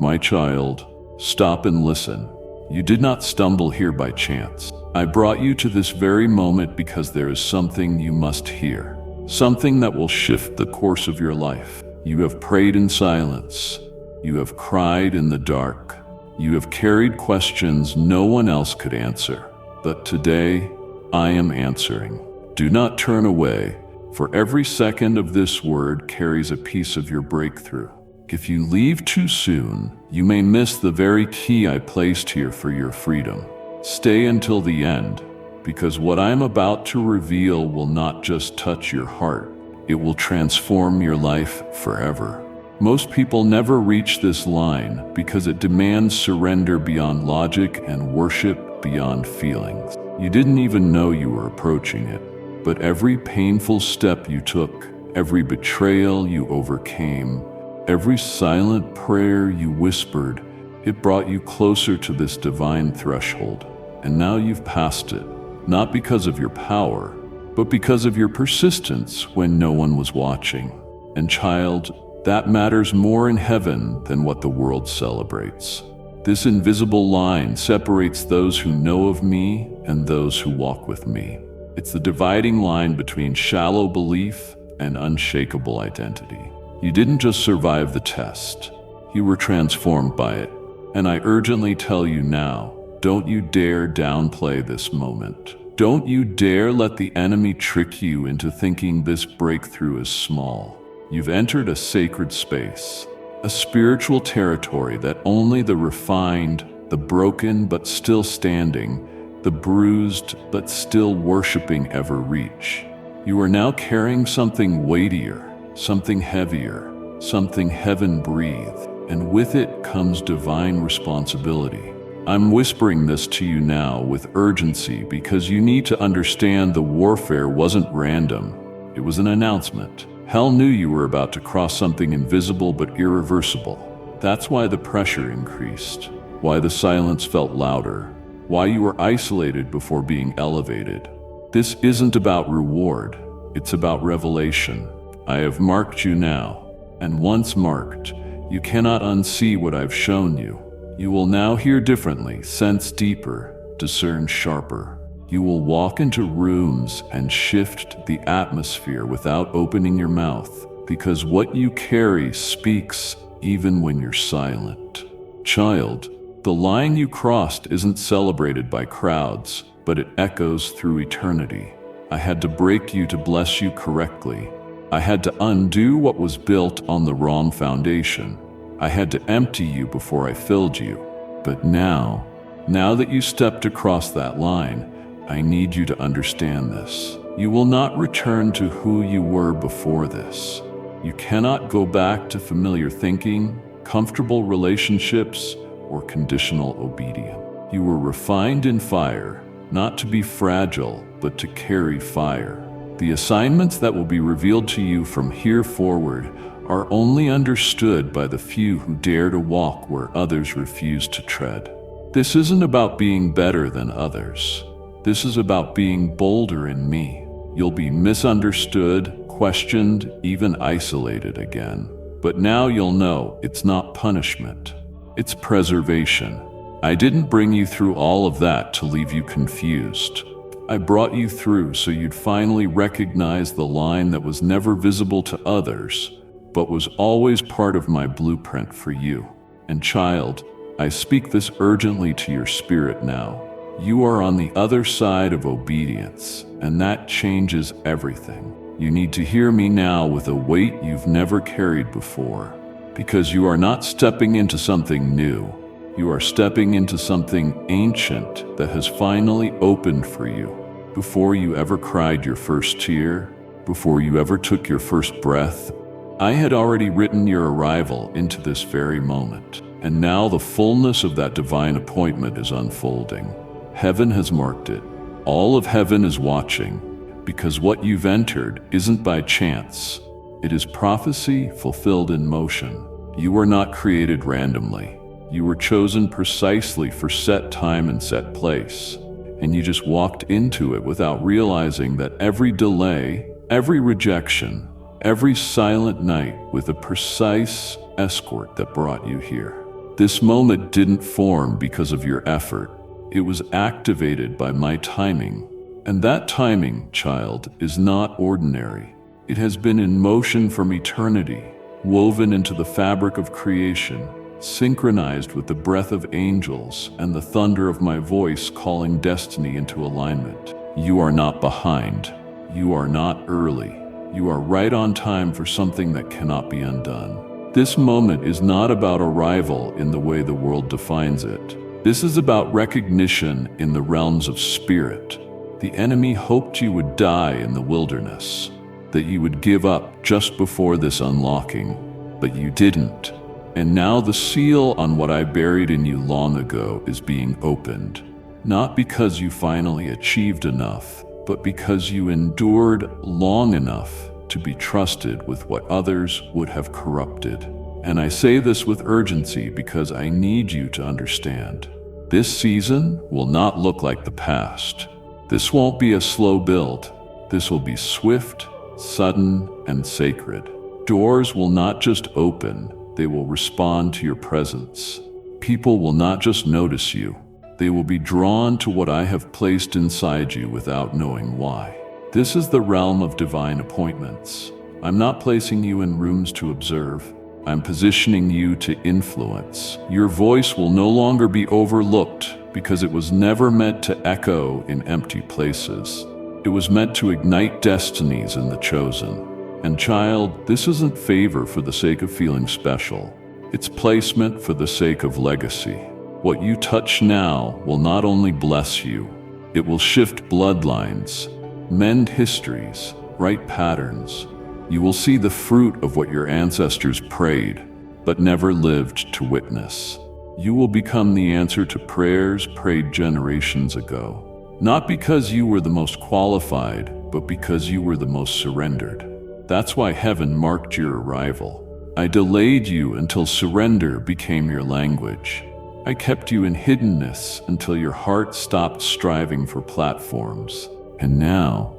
My child, stop and listen. You did not stumble here by chance. I brought you to this very moment because there is something you must hear. Something that will shift the course of your life. You have prayed in silence. You have cried in the dark. You have carried questions no one else could answer. But today, I am answering. Do not turn away, for every second of this word carries a piece of your breakthrough. If you leave too soon, you may miss the very key I placed here for your freedom. Stay until the end, because what I am about to reveal will not just touch your heart, it will transform your life forever. Most people never reach this line because it demands surrender beyond logic and worship beyond feelings. You didn't even know you were approaching it, but every painful step you took, every betrayal you overcame, every silent prayer you whispered, it brought you closer to this divine threshold. And now you've passed it, not because of your power, but because of your persistence when no one was watching. And child, that matters more in heaven than what the world celebrates. This invisible line separates those who know of me and those who walk with me. It's the dividing line between shallow belief and unshakable identity. You didn't just survive the test, you were transformed by it. And I urgently tell you now, don't you dare downplay this moment. Don't you dare let the enemy trick you into thinking this breakthrough is small. You've entered a sacred space, a spiritual territory that only the refined, the broken but still standing, the bruised but still worshiping ever reach. You are now carrying something weightier, something heavier, something heaven breathed, and with it comes divine responsibility. I'm whispering this to you now with urgency because you need to understand the warfare wasn't random. It was an announcement. Hell knew you were about to cross something invisible but irreversible. That's why the pressure increased, why the silence felt louder, why you were isolated before being elevated. This isn't about reward, it's about revelation. I have marked you now, and once marked, you cannot unsee what I've shown you. You will now hear differently, sense deeper, discern sharper. You will walk into rooms and shift the atmosphere without opening your mouth, because what you carry speaks even when you're silent. Child, the line you crossed isn't celebrated by crowds, but it echoes through eternity. I had to break you to bless you correctly. I had to undo what was built on the wrong foundation. I had to empty you before I filled you. But now that you stepped across that line, I need you to understand this. You will not return to who you were before this. You cannot go back to familiar thinking, comfortable relationships, or conditional obedience. You were refined in fire, not to be fragile, but to carry fire. The assignments that will be revealed to you from here forward are only understood by the few who dare to walk where others refuse to tread. This isn't about being better than others. This is about being bolder in me. You'll be misunderstood, questioned, even isolated again. But now you'll know it's not punishment. It's preservation. I didn't bring you through all of that to leave you confused. I brought you through so you'd finally recognize the line that was never visible to others, but was always part of my blueprint for you. And child, I speak this urgently to your spirit now. You are on the other side of obedience, and that changes everything. You need to hear me now with a weight you've never carried before, because you are not stepping into something new. You are stepping into something ancient that has finally opened for you. Before you ever cried your first tear, before you ever took your first breath, I had already written your arrival into this very moment. And now the fullness of that divine appointment is unfolding. Heaven has marked it. All of heaven is watching, because what you've entered isn't by chance. It is prophecy fulfilled in motion. You were not created randomly. You were chosen precisely for set time and set place, and you just walked into it without realizing that every delay, every rejection, every silent night with a precise escort that brought you here. This moment didn't form because of your effort. It was activated by my timing. And that timing, child, is not ordinary. It has been in motion from eternity, woven into the fabric of creation, synchronized with the breath of angels and the thunder of my voice calling destiny into alignment. You are not behind. You are not early. You are right on time for something that cannot be undone. This moment is not about arrival in the way the world defines it. This is about recognition in the realms of spirit. The enemy hoped you would die in the wilderness, that you would give up just before this unlocking, but you didn't. And now the seal on what I buried in you long ago is being opened, not because you finally achieved enough, but because you endured long enough to be trusted with what others would have corrupted. And I say this with urgency because I need you to understand. This season will not look like the past. This won't be a slow build. This will be swift, sudden, and sacred. Doors will not just open, they will respond to your presence. People will not just notice you, they will be drawn to what I have placed inside you without knowing why. This is the realm of divine appointments. I'm not placing you in rooms to observe. I'm positioning you to influence. Your voice will no longer be overlooked because it was never meant to echo in empty places. It was meant to ignite destinies in the chosen. And child, this isn't favor for the sake of feeling special. It's placement for the sake of legacy. What you touch now will not only bless you, it will shift bloodlines, mend histories, write patterns. You will see the fruit of what your ancestors prayed, but never lived to witness. You will become the answer to prayers prayed generations ago. Not because you were the most qualified, but because you were the most surrendered. That's why heaven marked your arrival. I delayed you until surrender became your language. I kept you in hiddenness until your heart stopped striving for platforms. And now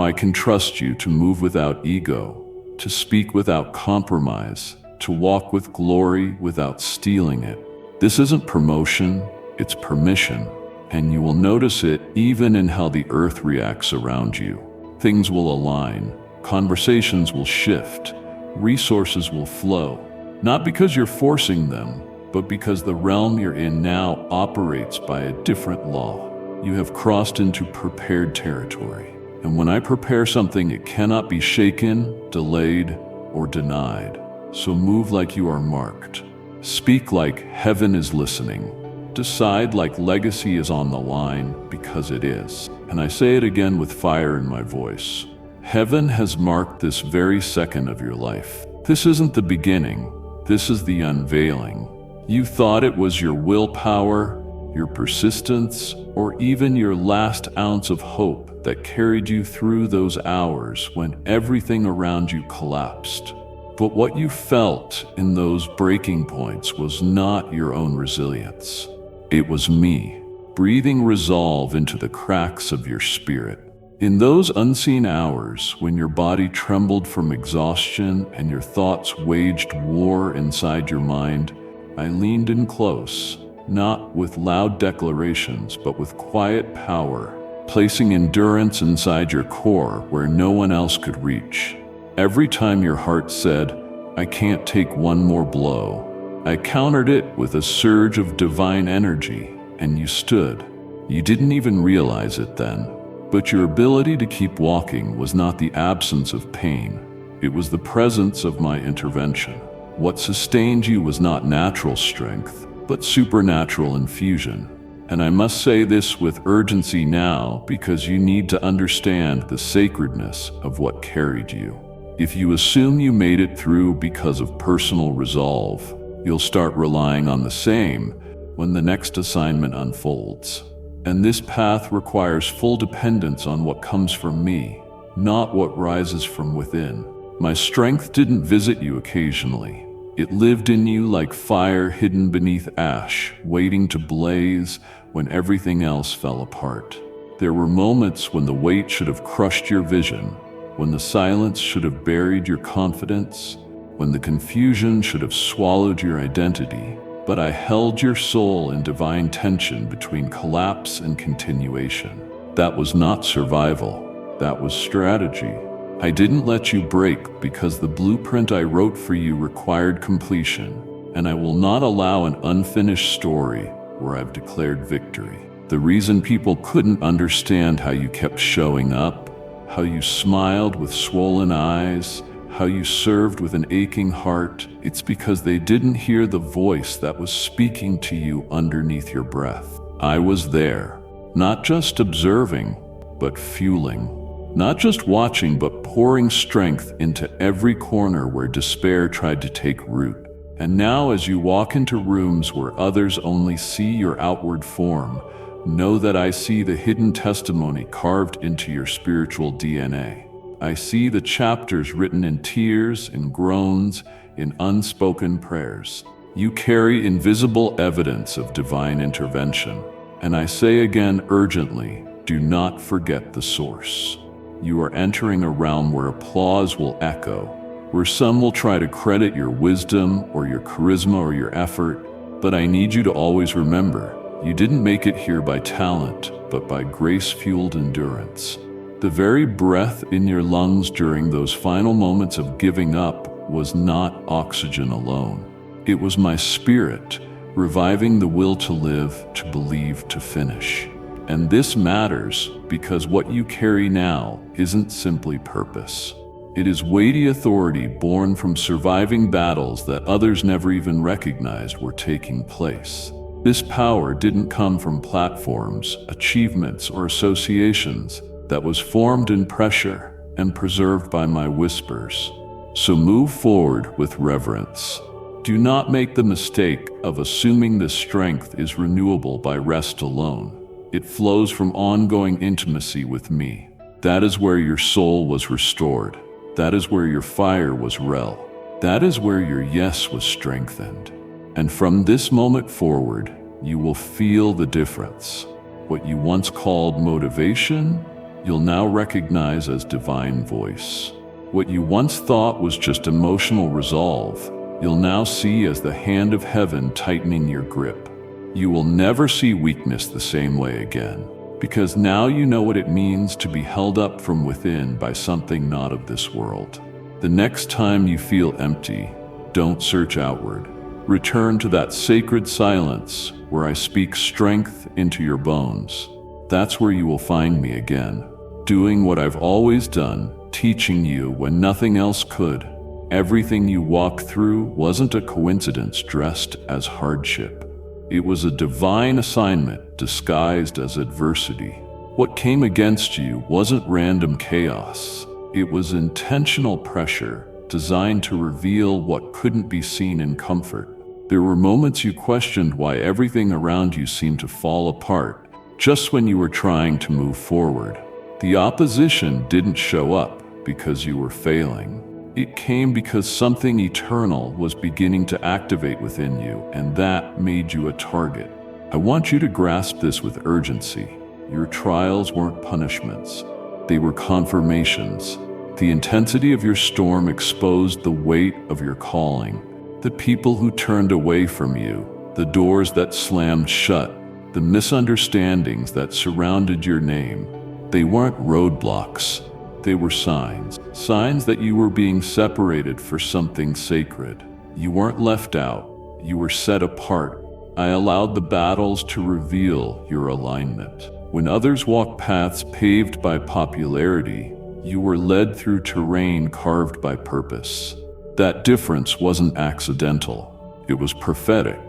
I can trust you to move without ego, to speak without compromise, to walk with glory without stealing it. This isn't promotion, it's permission. And you will notice it even in how the earth reacts around you. Things will align, conversations will shift, resources will flow. Not because you're forcing them, but because the realm you're in now operates by a different law. You have crossed into prepared territory. And when I prepare something, it cannot be shaken, delayed, or denied. So move like you are marked. Speak like heaven is listening. Decide like legacy is on the line, because it is. And I say it again with fire in my voice. Heaven has marked this very second of your life. This isn't the beginning. This is the unveiling. You thought it was your willpower, your persistence, or even your last ounce of hope that carried you through those hours when everything around you collapsed. But what you felt in those breaking points was not your own resilience. It was me, breathing resolve into the cracks of your spirit. In those unseen hours, when your body trembled from exhaustion and your thoughts waged war inside your mind, I leaned in close, not with loud declarations, but with quiet power, placing endurance inside your core where no one else could reach. Every time your heart said, "I can't take one more blow," I countered it with a surge of divine energy, and you stood. You didn't even realize it then, but your ability to keep walking was not the absence of pain. It was the presence of my intervention. What sustained you was not natural strength, but supernatural infusion. And I must say this with urgency now because you need to understand the sacredness of what carried you. If you assume you made it through because of personal resolve, you'll start relying on the same when the next assignment unfolds. And this path requires full dependence on what comes from me, not what rises from within. My strength didn't visit you occasionally. It lived in you like fire hidden beneath ash, waiting to blaze when everything else fell apart. There were moments when the weight should have crushed your vision, when the silence should have buried your confidence, when the confusion should have swallowed your identity. but I held your soul in divine tension between collapse and continuation. That was not survival, that was strategy. I didn't let you break because the blueprint I wrote for you required completion, and I will not allow an unfinished story where I've declared victory. The reason people couldn't understand how you kept showing up, how you smiled with swollen eyes, how you served with an aching heart, it's because they didn't hear the voice that was speaking to you underneath your breath. I was there, not just observing, but fueling. Not just watching, but pouring strength into every corner where despair tried to take root. And now, as you walk into rooms where others only see your outward form, know that I see the hidden testimony carved into your spiritual DNA. I see the chapters written in tears, in groans, in unspoken prayers. You carry invisible evidence of divine intervention. And I say again urgently, do not forget the source. You are entering a realm where applause will echo, where some will try to credit your wisdom or your charisma or your effort, but I need you to always remember, you didn't make it here by talent, but by grace-fueled endurance. The very breath in your lungs during those final moments of giving up was not oxygen alone. It was my spirit, reviving the will to live, to believe, to finish. And this matters because what you carry now isn't simply purpose. It is weighty authority born from surviving battles that others never even recognized were taking place. This power didn't come from platforms, achievements, or associations. That was formed in pressure and preserved by my whispers. So move forward with reverence. Do not make the mistake of assuming this strength is renewable by rest alone. It flows from ongoing intimacy with me. That is where your soul was restored. That is where your fire was rel. That is where your yes was strengthened. And from this moment forward, you will feel the difference. What you once called motivation, you'll now recognize as divine voice. What you once thought was just emotional resolve, you'll now see as the hand of heaven tightening your grip. You will never see weakness the same way again, because now you know what it means to be held up from within by something not of this world. The next time you feel empty, don't search outward. Return to that sacred silence where I speak strength into your bones. That's where you will find me again, doing what I've always done, teaching you when nothing else could. Everything you walked through wasn't a coincidence dressed as hardship. It was a divine assignment disguised as adversity. What came against you wasn't random chaos. It was intentional pressure designed to reveal what couldn't be seen in comfort. There were moments you questioned why everything around you seemed to fall apart just when you were trying to move forward. The opposition didn't show up because you were failing. It came because something eternal was beginning to activate within you, and that made you a target. I want you to grasp this with urgency. Your trials weren't punishments. They were confirmations. The intensity of your storm exposed the weight of your calling. The people who turned away from you, the doors that slammed shut, the misunderstandings that surrounded your name, they weren't roadblocks. They were signs. Signs that you were being separated for something sacred. You weren't left out. You were set apart. I allowed the battles to reveal your alignment. When others walked paths paved by popularity, you were led through terrain carved by purpose. That difference wasn't accidental. It was prophetic.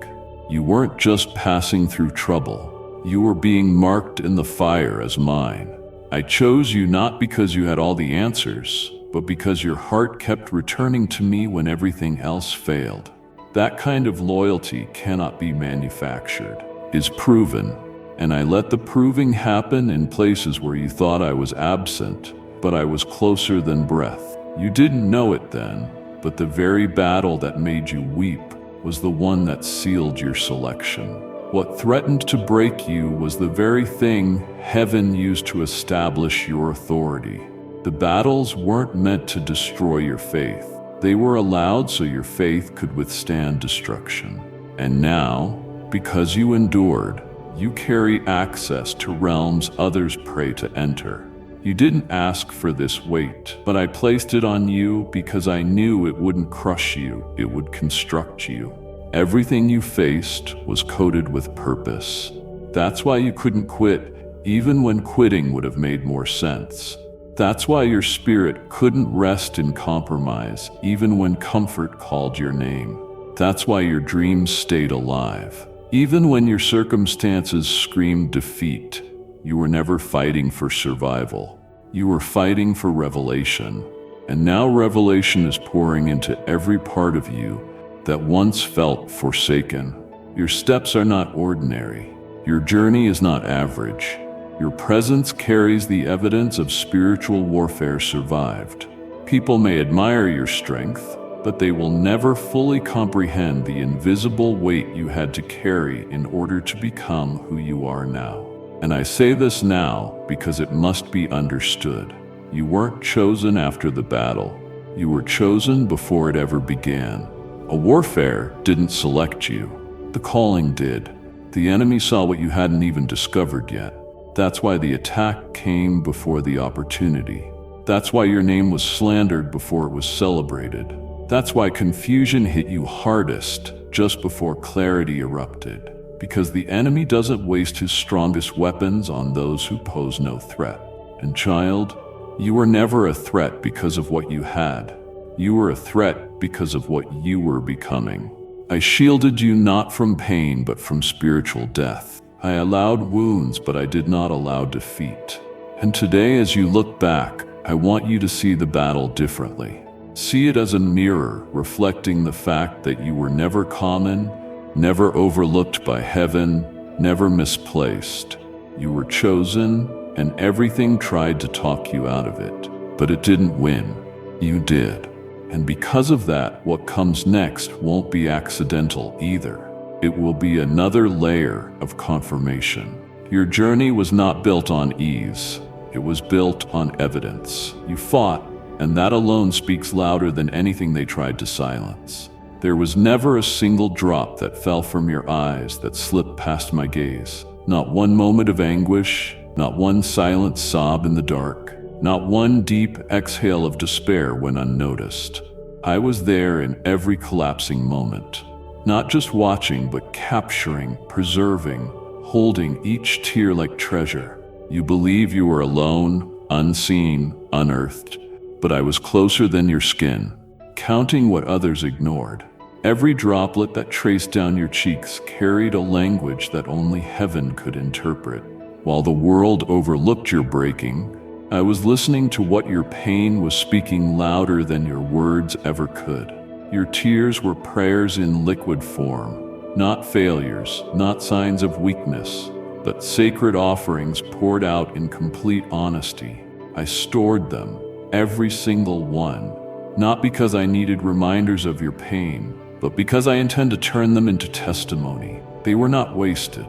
You weren't just passing through trouble. You were being marked in the fire as mine. I chose you not because you had all the answers, but because your heart kept returning to me when everything else failed. That kind of loyalty cannot be manufactured, is proven, and I let the proving happen in places where you thought I was absent, but I was closer than breath. You didn't know it then, but the very battle that made you weep was the one that sealed your selection. What threatened to break you was the very thing heaven used to establish your authority. The battles weren't meant to destroy your faith. They were allowed so your faith could withstand destruction. And now, because you endured, you carry access to realms others pray to enter. You didn't ask for this weight, but I placed it on you because I knew it wouldn't crush you, it would construct you. Everything you faced was coated with purpose. That's why you couldn't quit, even when quitting would have made more sense. That's why your spirit couldn't rest in compromise, even when comfort called your name. That's why your dreams stayed alive. Even when your circumstances screamed defeat, you were never fighting for survival. You were fighting for revelation. And now revelation is pouring into every part of you that once felt forsaken. Your steps are not ordinary. Your journey is not average. Your presence carries the evidence of spiritual warfare survived. People may admire your strength, but they will never fully comprehend the invisible weight you had to carry in order to become who you are now. And I say this now because it must be understood. You weren't chosen after the battle. You were chosen before it ever began. A warfare didn't select you. The calling did. The enemy saw what you hadn't even discovered yet. That's why the attack came before the opportunity. That's why your name was slandered before it was celebrated. That's why confusion hit you hardest just before clarity erupted. Because the enemy doesn't waste his strongest weapons on those who pose no threat. And child, you were never a threat because of what you had. You were a threat because of what you were becoming. I shielded you not from pain but from spiritual death. I allowed wounds, but I did not allow defeat. And today, as you look back, I want you to see the battle differently. See it as a mirror reflecting the fact that you were never common, never overlooked by heaven, never misplaced. You were chosen, and everything tried to talk you out of it. But it didn't win. You did. And because of that, what comes next won't be accidental either. It will be another layer of confirmation. Your journey was not built on ease. It was built on evidence. You fought, and that alone speaks louder than anything they tried to silence. There was never a single drop that fell from your eyes that slipped past my gaze. Not one moment of anguish, not one silent sob in the dark, not one deep exhale of despair went unnoticed. I was there in every collapsing moment. Not just watching, but capturing, preserving, holding each tear like treasure. You believe you were alone, unseen, unearthed, but I was closer than your skin, counting what others ignored. Every droplet that traced down your cheeks carried a language that only heaven could interpret. While the world overlooked your breaking, I was listening to what your pain was speaking louder than your words ever could. Your tears were prayers in liquid form, not failures, not signs of weakness, but sacred offerings poured out in complete honesty. I stored them, every single one, not because I needed reminders of your pain, but because I intend to turn them into testimony. They were not wasted.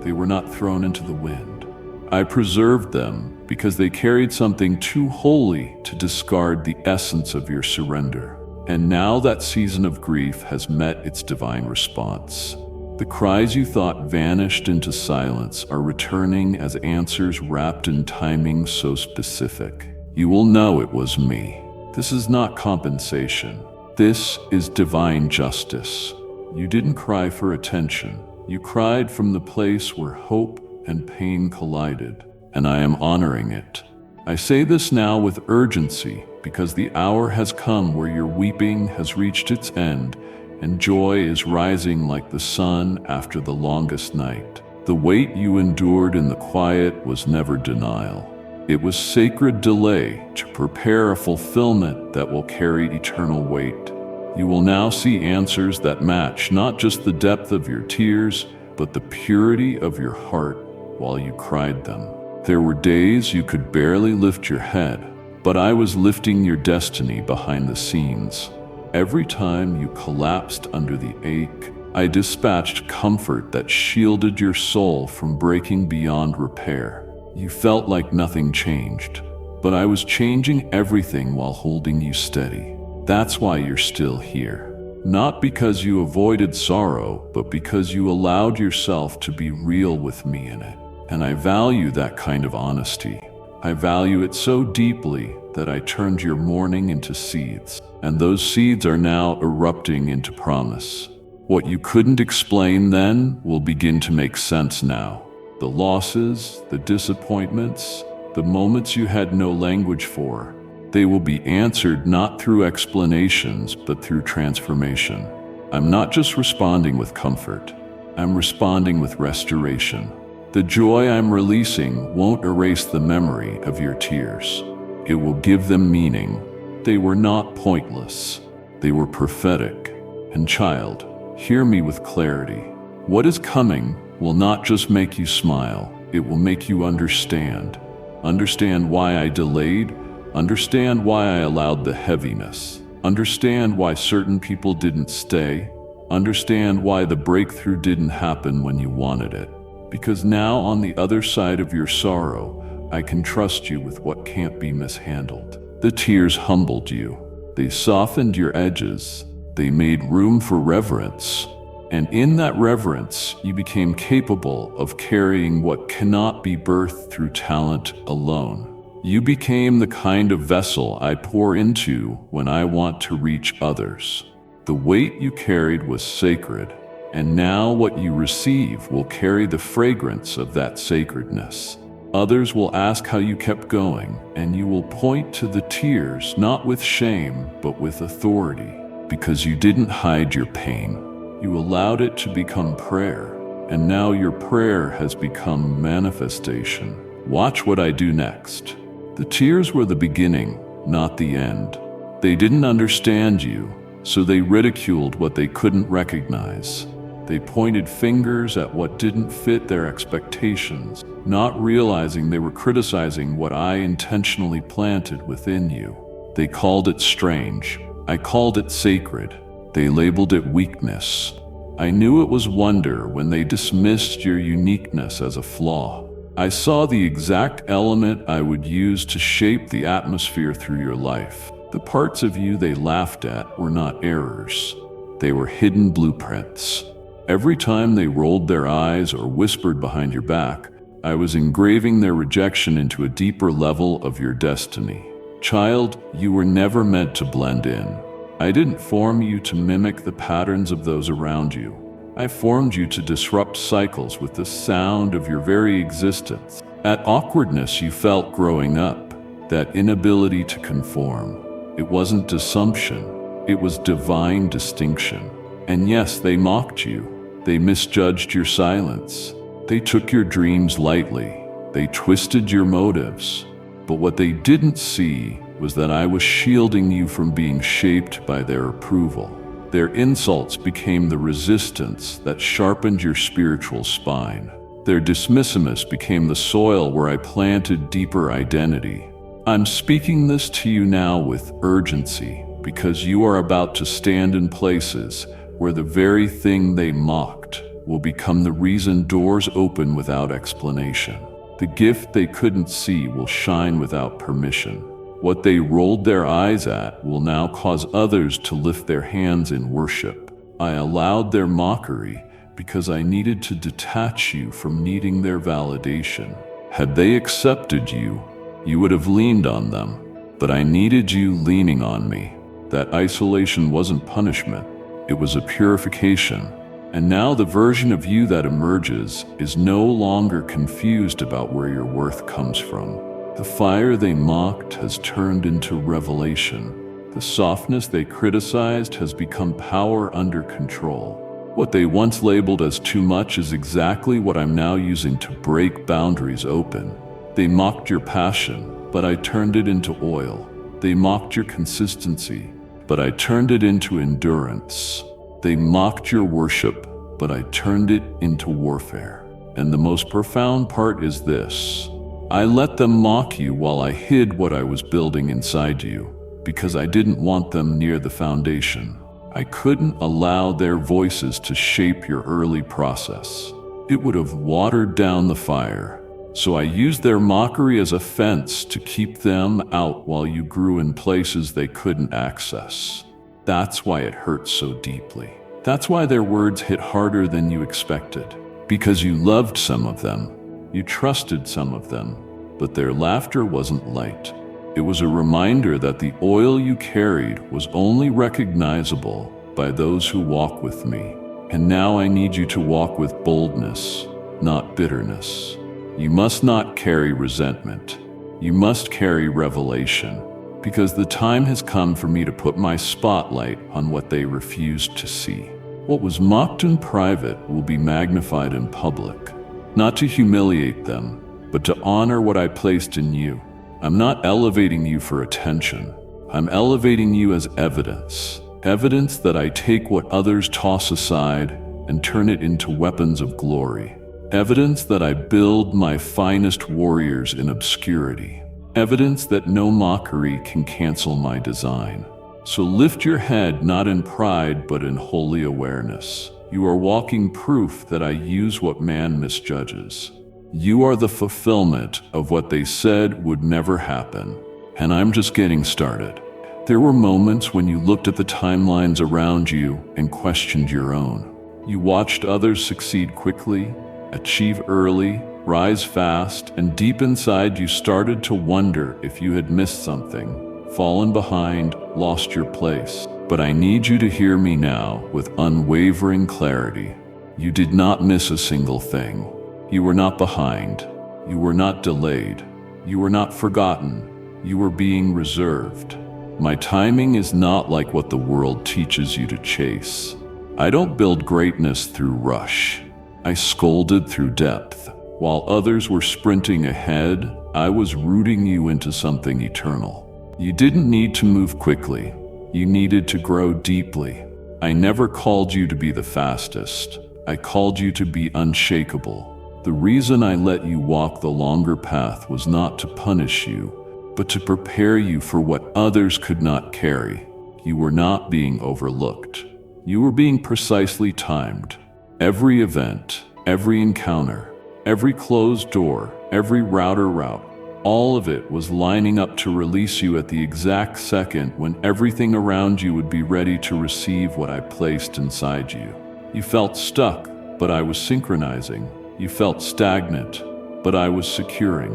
They were not thrown into the wind. I preserved them because they carried something too holy to discard the essence of your surrender. And now that season of grief has met its divine response. The cries you thought vanished into silence are returning as answers wrapped in timing so specific. You will know it was me. This is not compensation. This is divine justice. You didn't cry for attention. You cried from the place where hope and pain collided, and I am honoring it. I say this now with urgency because the hour has come where your weeping has reached its end and joy is rising like the sun after the longest night. The weight you endured in the quiet was never denial. It was sacred delay to prepare a fulfillment that will carry eternal weight. You will now see answers that match not just the depth of your tears, but the purity of your heart while you cried them. There were days you could barely lift your head, but I was lifting your destiny behind the scenes. Every time you collapsed under the ache, I dispatched comfort that shielded your soul from breaking beyond repair. You felt like nothing changed, but I was changing everything while holding you steady. That's why you're still here. not because you avoided sorrow, but because you allowed yourself to be real with me in it. And I value that kind of honesty. I value it so deeply that I turned your mourning into seeds, and those seeds are now erupting into promise. What you couldn't explain then will begin to make sense now. The losses, the disappointments, the moments you had no language for, they will be answered not through explanations, but through transformation. I'm not just responding with comfort, I'm responding with restoration. The joy I'm releasing won't erase the memory of your tears. It will give them meaning. They were not pointless. They were prophetic. And child, hear me with clarity. What is coming will not just make you smile, it will make you understand. Understand why I delayed, understand why I allowed the heaviness, understand why certain people didn't stay, understand why the breakthrough didn't happen when you wanted it. Because now on the other side of your sorrow, I can trust you with what can't be mishandled. The tears humbled you. They softened your edges. They made room for reverence. And in that reverence, you became capable of carrying what cannot be birthed through talent alone. You became the kind of vessel I pour into when I want to reach others. The weight you carried was sacred, and now what you receive will carry the fragrance of that sacredness. Others will ask how you kept going, and you will point to the tears, not with shame, but with authority, because you didn't hide your pain. You allowed it to become prayer, and now your prayer has become manifestation. Watch what I do next. The tears were the beginning, not the end. They didn't understand you, so they ridiculed what they couldn't recognize. They pointed fingers at what didn't fit their expectations, not realizing they were criticizing what I intentionally planted within you. They called it strange. I called it sacred. They labeled it weakness. I knew it was wonder when they dismissed your uniqueness as a flaw. I saw the exact element I would use to shape the atmosphere through your life. The parts of you they laughed at were not errors. They were hidden blueprints. Every time they rolled their eyes or whispered behind your back, I was engraving their rejection into a deeper level of your destiny. Child, you were never meant to blend in. I didn't form you to mimic the patterns of those around you. I formed you to disrupt cycles with the sound of your very existence. That awkwardness you felt growing up, that inability to conform, it wasn't assumption, it was divine distinction. And yes, they mocked you. They misjudged your silence. They took your dreams lightly. They twisted your motives. But what they didn't see was that I was shielding you from being shaped by their approval. Their insults became the resistance that sharpened your spiritual spine. Their dismissiveness became the soil where I planted deeper identity. I'm speaking this to you now with urgency because you are about to stand in places where the very thing they mocked will become the reason doors open without explanation. The gift they couldn't see will shine without permission. What they rolled their eyes at will now cause others to lift their hands in worship. I allowed their mockery because I needed to detach you from needing their validation. Had they accepted you, you would have leaned on them. But I needed you leaning on me. That isolation wasn't punishment. It was a purification. And now the version of you that emerges is no longer confused about where your worth comes from. The fire they mocked has turned into revelation. The softness they criticized has become power under control. What they once labeled as too much is exactly what I'm now using to break boundaries open. They mocked your passion, but I turned it into oil. They mocked your consistency, but I turned it into endurance. They mocked your worship, but I turned it into warfare. And the most profound part is this. I let them mock you while I hid what I was building inside you, because I didn't want them near the foundation. I couldn't allow their voices to shape your early process. It would have watered down the fire. So I used their mockery as a fence to keep them out while you grew in places they couldn't access. That's why it hurts so deeply. That's why their words hit harder than you expected. Because you loved some of them, you trusted some of them, but their laughter wasn't light. It was a reminder that the oil you carried was only recognizable by those who walk with me. And now I need you to walk with boldness, not bitterness. You must not carry resentment. You must carry revelation, because the time has come for me to put my spotlight on what they refused to see. What was mocked in private will be magnified in public, not to humiliate them, but to honor what I placed in you. I'm not elevating you for attention. I'm elevating you as evidence. Evidence that I take what others toss aside and turn it into weapons of glory. Evidence that I build my finest warriors in obscurity. Evidence that no mockery can cancel my design. So lift your head not in pride but in holy awareness. You are walking proof that I use what man misjudges. You are the fulfillment of what they said would never happen. And I'm just getting started. There were moments when you looked at the timelines around you and questioned your own. You watched others succeed quickly, achieve early, rise fast, and deep inside you started to wonder if you had missed something, fallen behind, lost your place. But I need you to hear me now with unwavering clarity. You did not miss a single thing. You were not behind. You were not delayed. You were not forgotten. You were being reserved. My timing is not like what the world teaches you to chase. I don't build greatness through rush. I scolded through depth. While others were sprinting ahead, I was rooting you into something eternal. You didn't need to move quickly. You needed to grow deeply. I never called you to be the fastest. I called you to be unshakable. The reason I let you walk the longer path was not to punish you, but to prepare you for what others could not carry. You were not being overlooked. You were being precisely timed. Every event, every encounter, every closed door, every route, all of it was lining up to release you at the exact second when everything around you would be ready to receive what I placed inside you. You felt stuck, but I was synchronizing. You felt stagnant, but I was securing.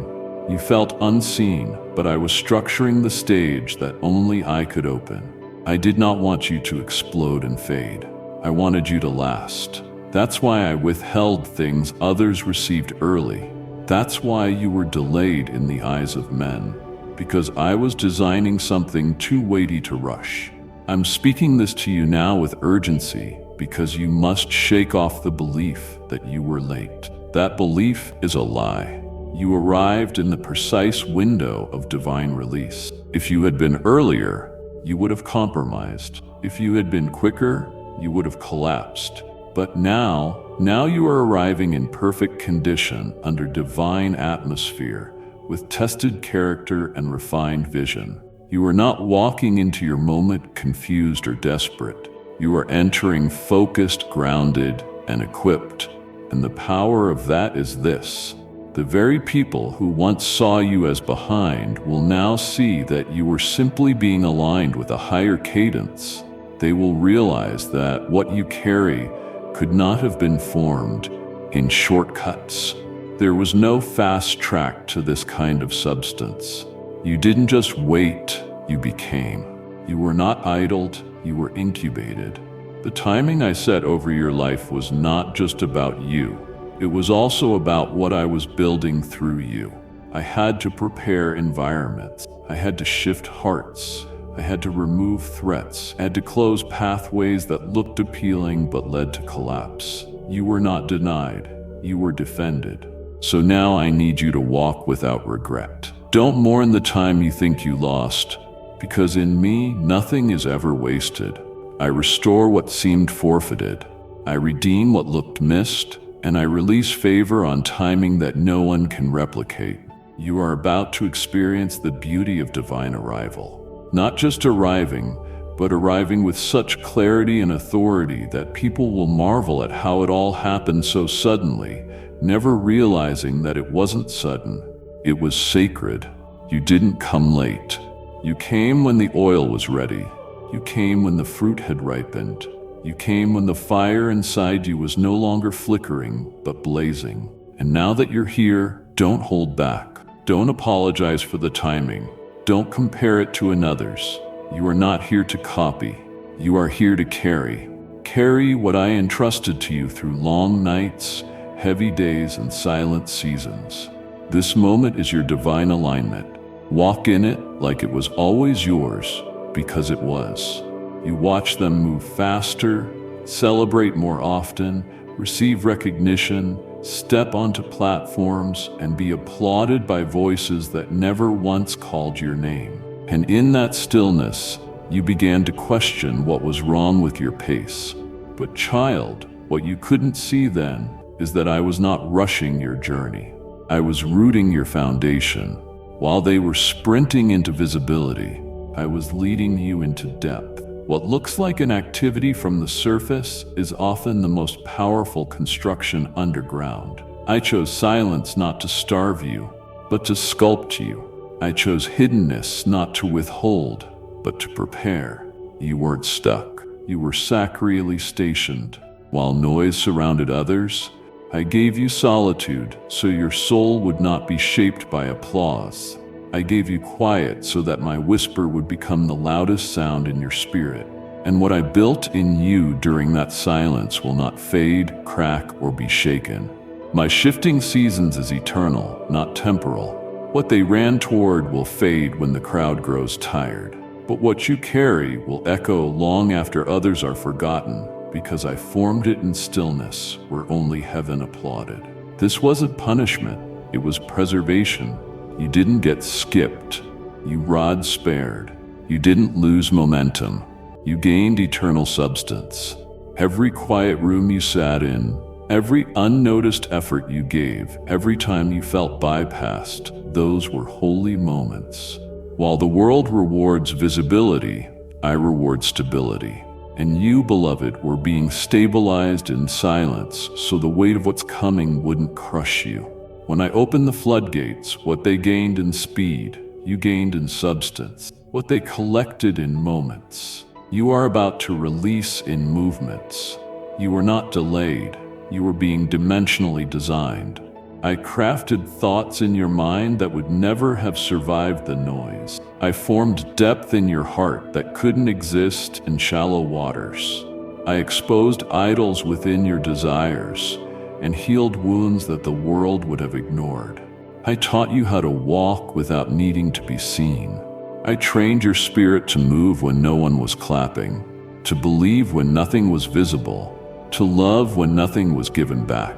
You felt unseen, but I was structuring the stage that only I could open. I did not want you to explode and fade. I wanted you to last. That's why I withheld things others received early. That's why you were delayed in the eyes of men, because I was designing something too weighty to rush. I'm speaking this to you now with urgency because you must shake off the belief that you were late. That belief is a lie. You arrived in the precise window of divine release. If you had been earlier, you would have compromised. If you had been quicker, you would have collapsed. But now you are arriving in perfect condition under divine atmosphere, with tested character and refined vision. You are not walking into your moment confused or desperate. You are entering focused, grounded, and equipped. And the power of that is this. The very people who once saw you as behind will now see that you were simply being aligned with a higher cadence. They will realize that what you carry could not have been formed in shortcuts. There was no fast track to this kind of substance. You didn't just wait, you became. You were not idled, you were incubated. The timing I set over your life was not just about you. It was also about what I was building through you. I had to prepare environments. I had to shift hearts. I had to remove threats. I had to close pathways that looked appealing but led to collapse. You were not denied. You were defended. So now I need you to walk without regret. Don't mourn the time you think you lost, because in me, nothing is ever wasted. I restore what seemed forfeited. I redeem what looked missed, and I release favor on timing that no one can replicate. You are about to experience the beauty of divine arrival. Not just arriving, but arriving with such clarity and authority that people will marvel at how it all happened so suddenly, never realizing that it wasn't sudden. It was sacred. You didn't come late. You came when the oil was ready. You came when the fruit had ripened. You came when the fire inside you was no longer flickering, but blazing. And now that you're here, don't hold back. Don't apologize for the timing. Don't compare it to another's. You are not here to copy. You are here to carry. Carry what I entrusted to you through long nights, heavy days, and silent seasons. This moment is your divine alignment. Walk in it like it was always yours, because it was. You watch them move faster, celebrate more often, receive recognition, step onto platforms, and be applauded by voices that never once called your name. And in that stillness, you began to question what was wrong with your pace. But child, what you couldn't see then is that I was not rushing your journey. I was rooting your foundation. While they were sprinting into visibility, I was leading you into depth. What looks like an activity from the surface is often the most powerful construction underground. I chose silence not to starve you, but to sculpt you. I chose hiddenness not to withhold, but to prepare. You weren't stuck. You were sacrally stationed. While noise surrounded others, I gave you solitude so your soul would not be shaped by applause. I gave you quiet so that my whisper would become the loudest sound in your spirit. And what I built in you during that silence will not fade, crack, or be shaken. My shifting seasons is eternal, not temporal. What they ran toward will fade when the crowd grows tired. But what you carry will echo long after others are forgotten, because I formed it in stillness where only heaven applauded. This wasn't punishment, it was preservation. You didn't get skipped. You rod spared. You didn't lose momentum. You gained eternal substance. Every quiet room you sat in, every unnoticed effort you gave, every time you felt bypassed, those were holy moments. While the world rewards visibility, I reward stability. And you, beloved, were being stabilized in silence so the weight of what's coming wouldn't crush you. When I opened the floodgates, what they gained in speed, you gained in substance. What they collected in moments, you are about to release in movements. You were not delayed, you were being dimensionally designed. I crafted thoughts in your mind that would never have survived the noise. I formed depth in your heart that couldn't exist in shallow waters. I exposed idols within your desires and healed wounds that the world would have ignored. I taught you how to walk without needing to be seen. I trained your spirit to move when no one was clapping, to believe when nothing was visible, to love when nothing was given back.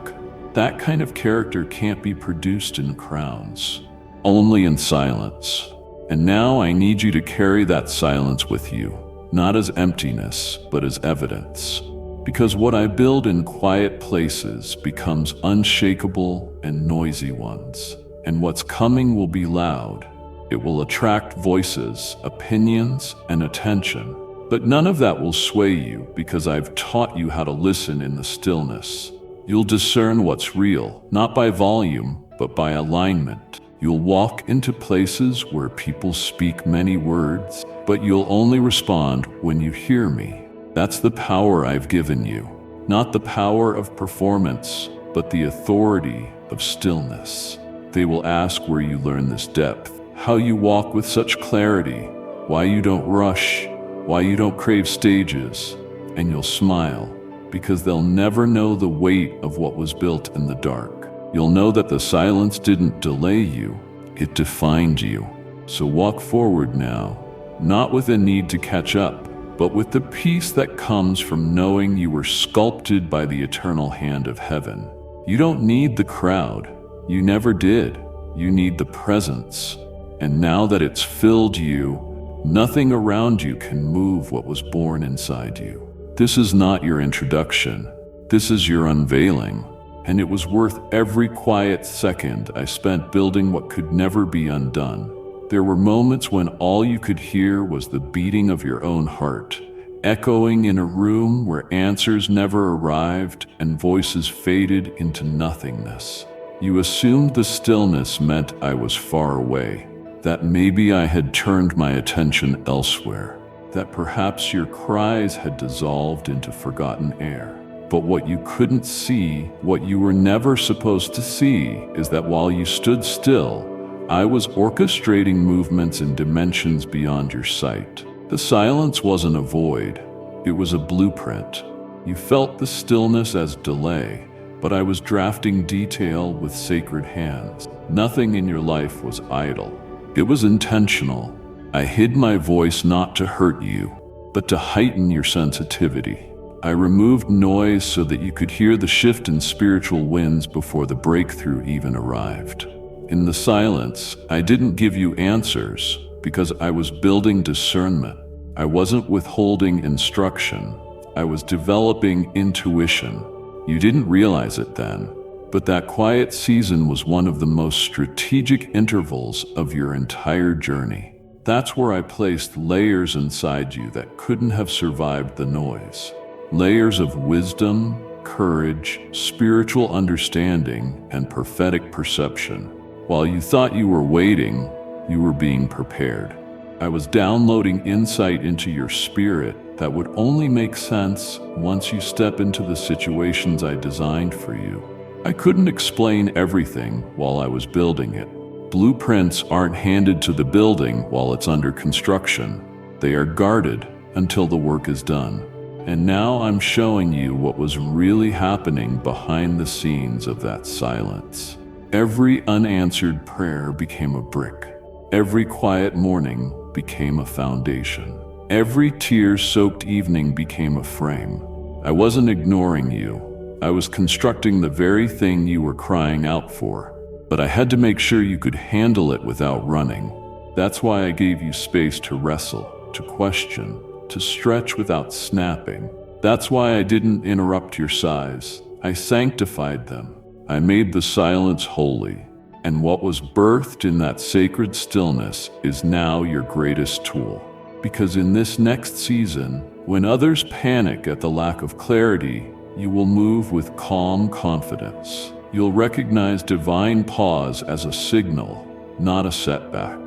That kind of character can't be produced in crowns, only in silence. And now I need you to carry that silence with you, not as emptiness, but as evidence. Because what I build in quiet places becomes unshakable and noisy ones. And what's coming will be loud. It will attract voices, opinions, and attention. But none of that will sway you because I've taught you how to listen in the stillness. You'll discern what's real, not by volume, but by alignment. You'll walk into places where people speak many words, but you'll only respond when you hear me. That's the power I've given you. Not the power of performance, but the authority of stillness. They will ask where you learn this depth, how you walk with such clarity, why you don't rush, why you don't crave stages, and you'll smile, because they'll never know the weight of what was built in the dark. You'll know that the silence didn't delay you, it defined you. So walk forward now, not with a need to catch up, but with the peace that comes from knowing you were sculpted by the eternal hand of heaven. You don't need the crowd. You never did. You need the presence. And now that it's filled you, nothing around you can move what was born inside you. This is not your introduction. This is your unveiling. And it was worth every quiet second I spent building what could never be undone. There were moments when all you could hear was the beating of your own heart, echoing in a room where answers never arrived and voices faded into nothingness. You assumed the stillness meant I was far away, that maybe I had turned my attention elsewhere. that perhaps your cries had dissolved into forgotten air. But what you couldn't see, what you were never supposed to see, is that while you stood still, I was orchestrating movements in dimensions beyond your sight. The silence wasn't a void, it was a blueprint. You felt the stillness as delay, but I was drafting detail with sacred hands. Nothing in your life was idle. It was intentional. I hid my voice not to hurt you, but to heighten your sensitivity. I removed noise so that you could hear the shift in spiritual winds before the breakthrough even arrived. In the silence, I didn't give you answers because I was building discernment. I wasn't withholding instruction. I was developing intuition. You didn't realize it then, but that quiet season was one of the most strategic intervals of your entire journey. That's where I placed layers inside you that couldn't have survived the noise. Layers of wisdom, courage, spiritual understanding, and prophetic perception. While you thought you were waiting, you were being prepared. I was downloading insight into your spirit that would only make sense once you step into the situations I designed for you. I couldn't explain everything while I was building it. Blueprints aren't handed to the building while it's under construction. They are guarded until the work is done. And now I'm showing you what was really happening behind the scenes of that silence. Every unanswered prayer became a brick. Every quiet morning became a foundation. Every tear-soaked evening became a frame. I wasn't ignoring you. I was constructing the very thing you were crying out for. But I had to make sure you could handle it without running. That's why I gave you space to wrestle, to question, to stretch without snapping. That's why I didn't interrupt your sighs. I sanctified them. I made the silence holy. And what was birthed in that sacred stillness is now your greatest tool. Because in this next season, when others panic at the lack of clarity, you will move with calm confidence. You'll recognize divine pause as a signal, not a setback.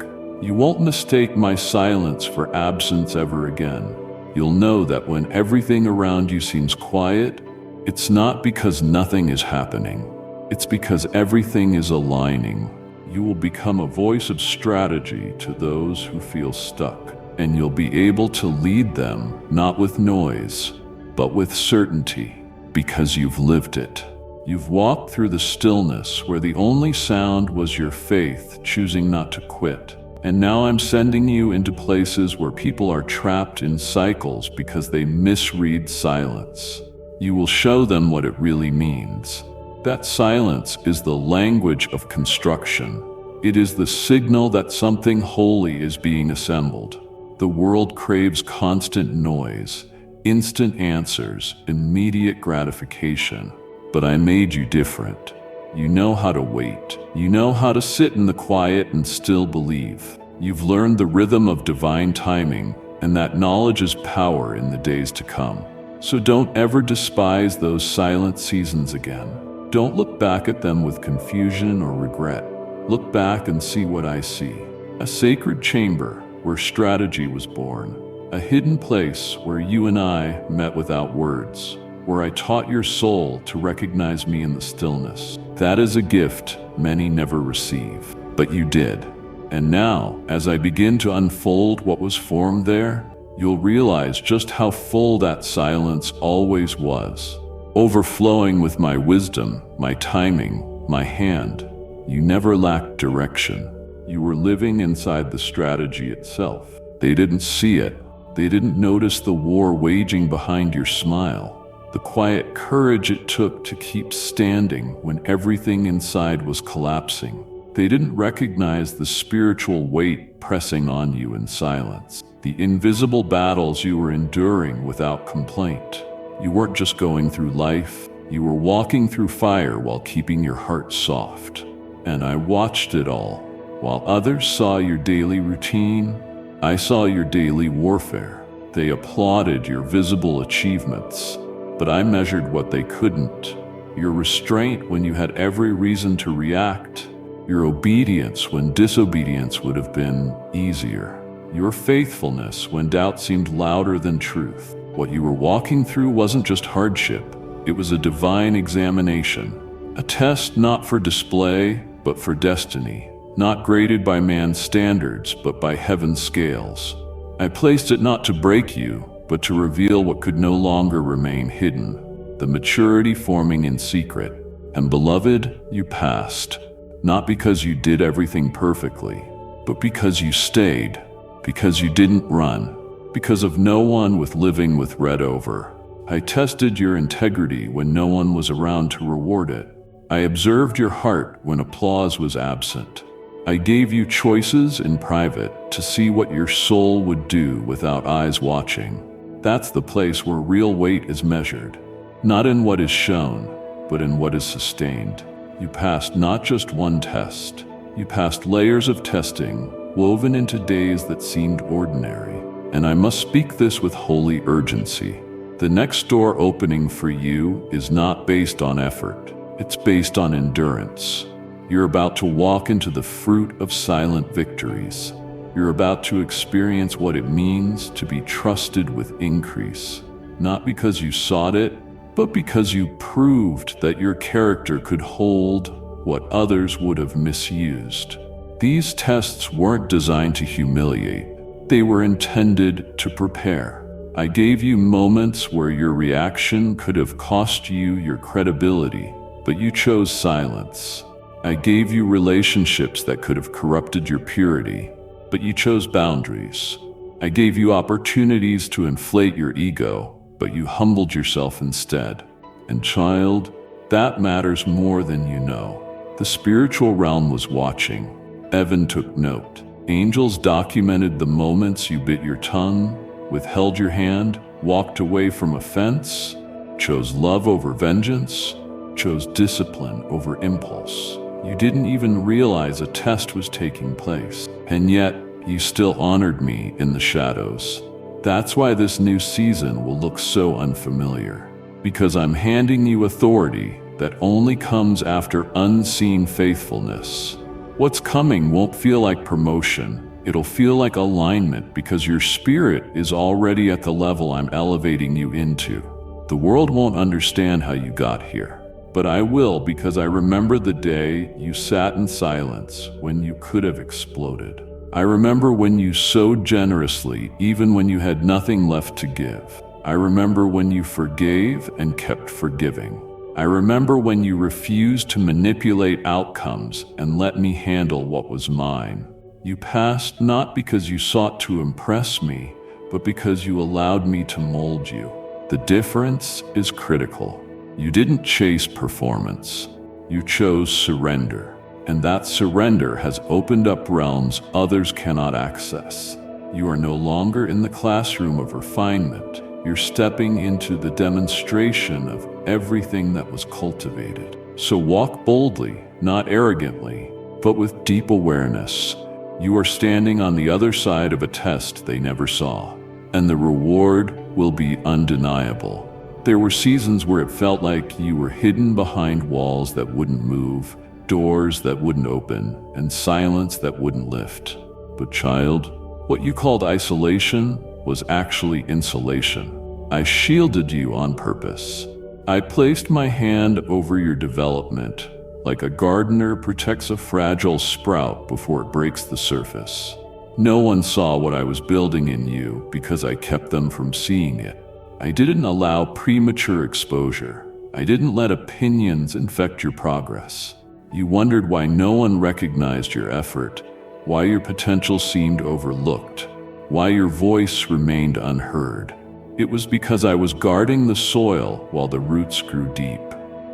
You won't mistake my silence for absence ever again. You'll know that when everything around you seems quiet, it's not because nothing is happening. It's because everything is aligning. You will become a voice of strategy to those who feel stuck, and you'll be able to lead them not with noise, but with certainty, because you've lived it. You've walked through the stillness where the only sound was your faith choosing not to quit. And now I'm sending you into places where people are trapped in cycles because they misread silence. You will show them what it really means. That silence is the language of construction. It is the signal that something holy is being assembled. The world craves constant noise, instant answers, immediate gratification. But I made you different. You know how to wait. You know how to sit in the quiet and still believe. You've learned the rhythm of divine timing, and that knowledge is power in the days to come. So don't ever despise those silent seasons again. Don't look back at them with confusion or regret. Look back and see what I see. A sacred chamber where strategy was born. A hidden place where you and I met without words. Where I taught your soul to recognize me in the stillness. That is a gift many never receive, but you did. And now, as I begin to unfold what was formed there, you'll realize just how full that silence always was. Overflowing with my wisdom, my timing, my hand. You never lacked direction. You were living inside the strategy itself. They didn't see it. They didn't notice the war waging behind your smile. The quiet courage it took to keep standing when everything inside was collapsing. They didn't recognize the spiritual weight pressing on you in silence. The invisible battles you were enduring without complaint. You weren't just going through life, you were walking through fire while keeping your heart soft. And I watched it all. While others saw your daily routine, I saw your daily warfare. They applauded your visible achievements. But I measured what they couldn't. Your restraint when you had every reason to react. Your obedience when disobedience would have been easier. your faithfulness when doubt seemed louder than truth. What you were walking through wasn't just hardship, it was a divine examination. A test not for display, but for destiny. Not graded by man's standards, but by heaven's scales. I placed it not to break you, but to reveal what could no longer remain hidden. The maturity forming in secret. And beloved, you passed. Not because you did everything perfectly, but because you stayed. Because you didn't run. Because of no one with living with red over. I tested your integrity when no one was around to reward it. I observed your heart when applause was absent. I gave you choices in private to see what your soul would do without eyes watching. That's the place where real weight is measured. Not in what is shown, but in what is sustained. You passed not just one test. You passed layers of testing, woven into days that seemed ordinary. And I must speak this with holy urgency. The next door opening for you is not based on effort. It's based on endurance. You're about to walk into the fruit of silent victories. You're about to experience what it means to be trusted with increase. Not because you sought it, but because you proved that your character could hold what others would have misused. These tests weren't designed to humiliate. They were intended to prepare. I gave you moments where your reaction could have cost you your credibility, but you chose silence. I gave you relationships that could have corrupted your purity, but you chose boundaries. I gave you opportunities to inflate your ego, but you humbled yourself instead. And child, that matters more than you know. The spiritual realm was watching. Evan took note. Angels documented the moments you bit your tongue, withheld your hand, walked away from offense, chose love over vengeance, chose discipline over impulse. You didn't even realize a test was taking place, and yet you still honored me in the shadows. That's why this new season will look so unfamiliar, because I'm handing you authority that only comes after unseen faithfulness. What's coming won't feel like promotion. It'll feel like alignment because your spirit is already at the level I'm elevating you into. The world won't understand how you got here, but I will, because I remember the day you sat in silence when you could have exploded. I remember when you sowed generously even when you had nothing left to give. I remember when you forgave and kept forgiving. I remember when you refused to manipulate outcomes and let me handle what was mine. You passed not because you sought to impress me, but because you allowed me to mold you. The difference is critical. You didn't chase performance. You chose surrender. And that surrender has opened up realms others cannot access. You are no longer in the classroom of refinement. You're stepping into the demonstration of everything that was cultivated. So walk boldly, not arrogantly, but with deep awareness. You are standing on the other side of a test they never saw, and the reward will be undeniable. There were seasons where it felt like you were hidden behind walls that wouldn't move, doors that wouldn't open, and silence that wouldn't lift. But child, what you called isolation was actually insulation. I shielded you on purpose. I placed my hand over your development, like a gardener protects a fragile sprout before it breaks the surface. No one saw what I was building in you because I kept them from seeing it. I didn't allow premature exposure. I didn't let opinions infect your progress. You wondered why no one recognized your effort, why your potential seemed overlooked, why your voice remained unheard. It was because I was guarding the soil while the roots grew deep.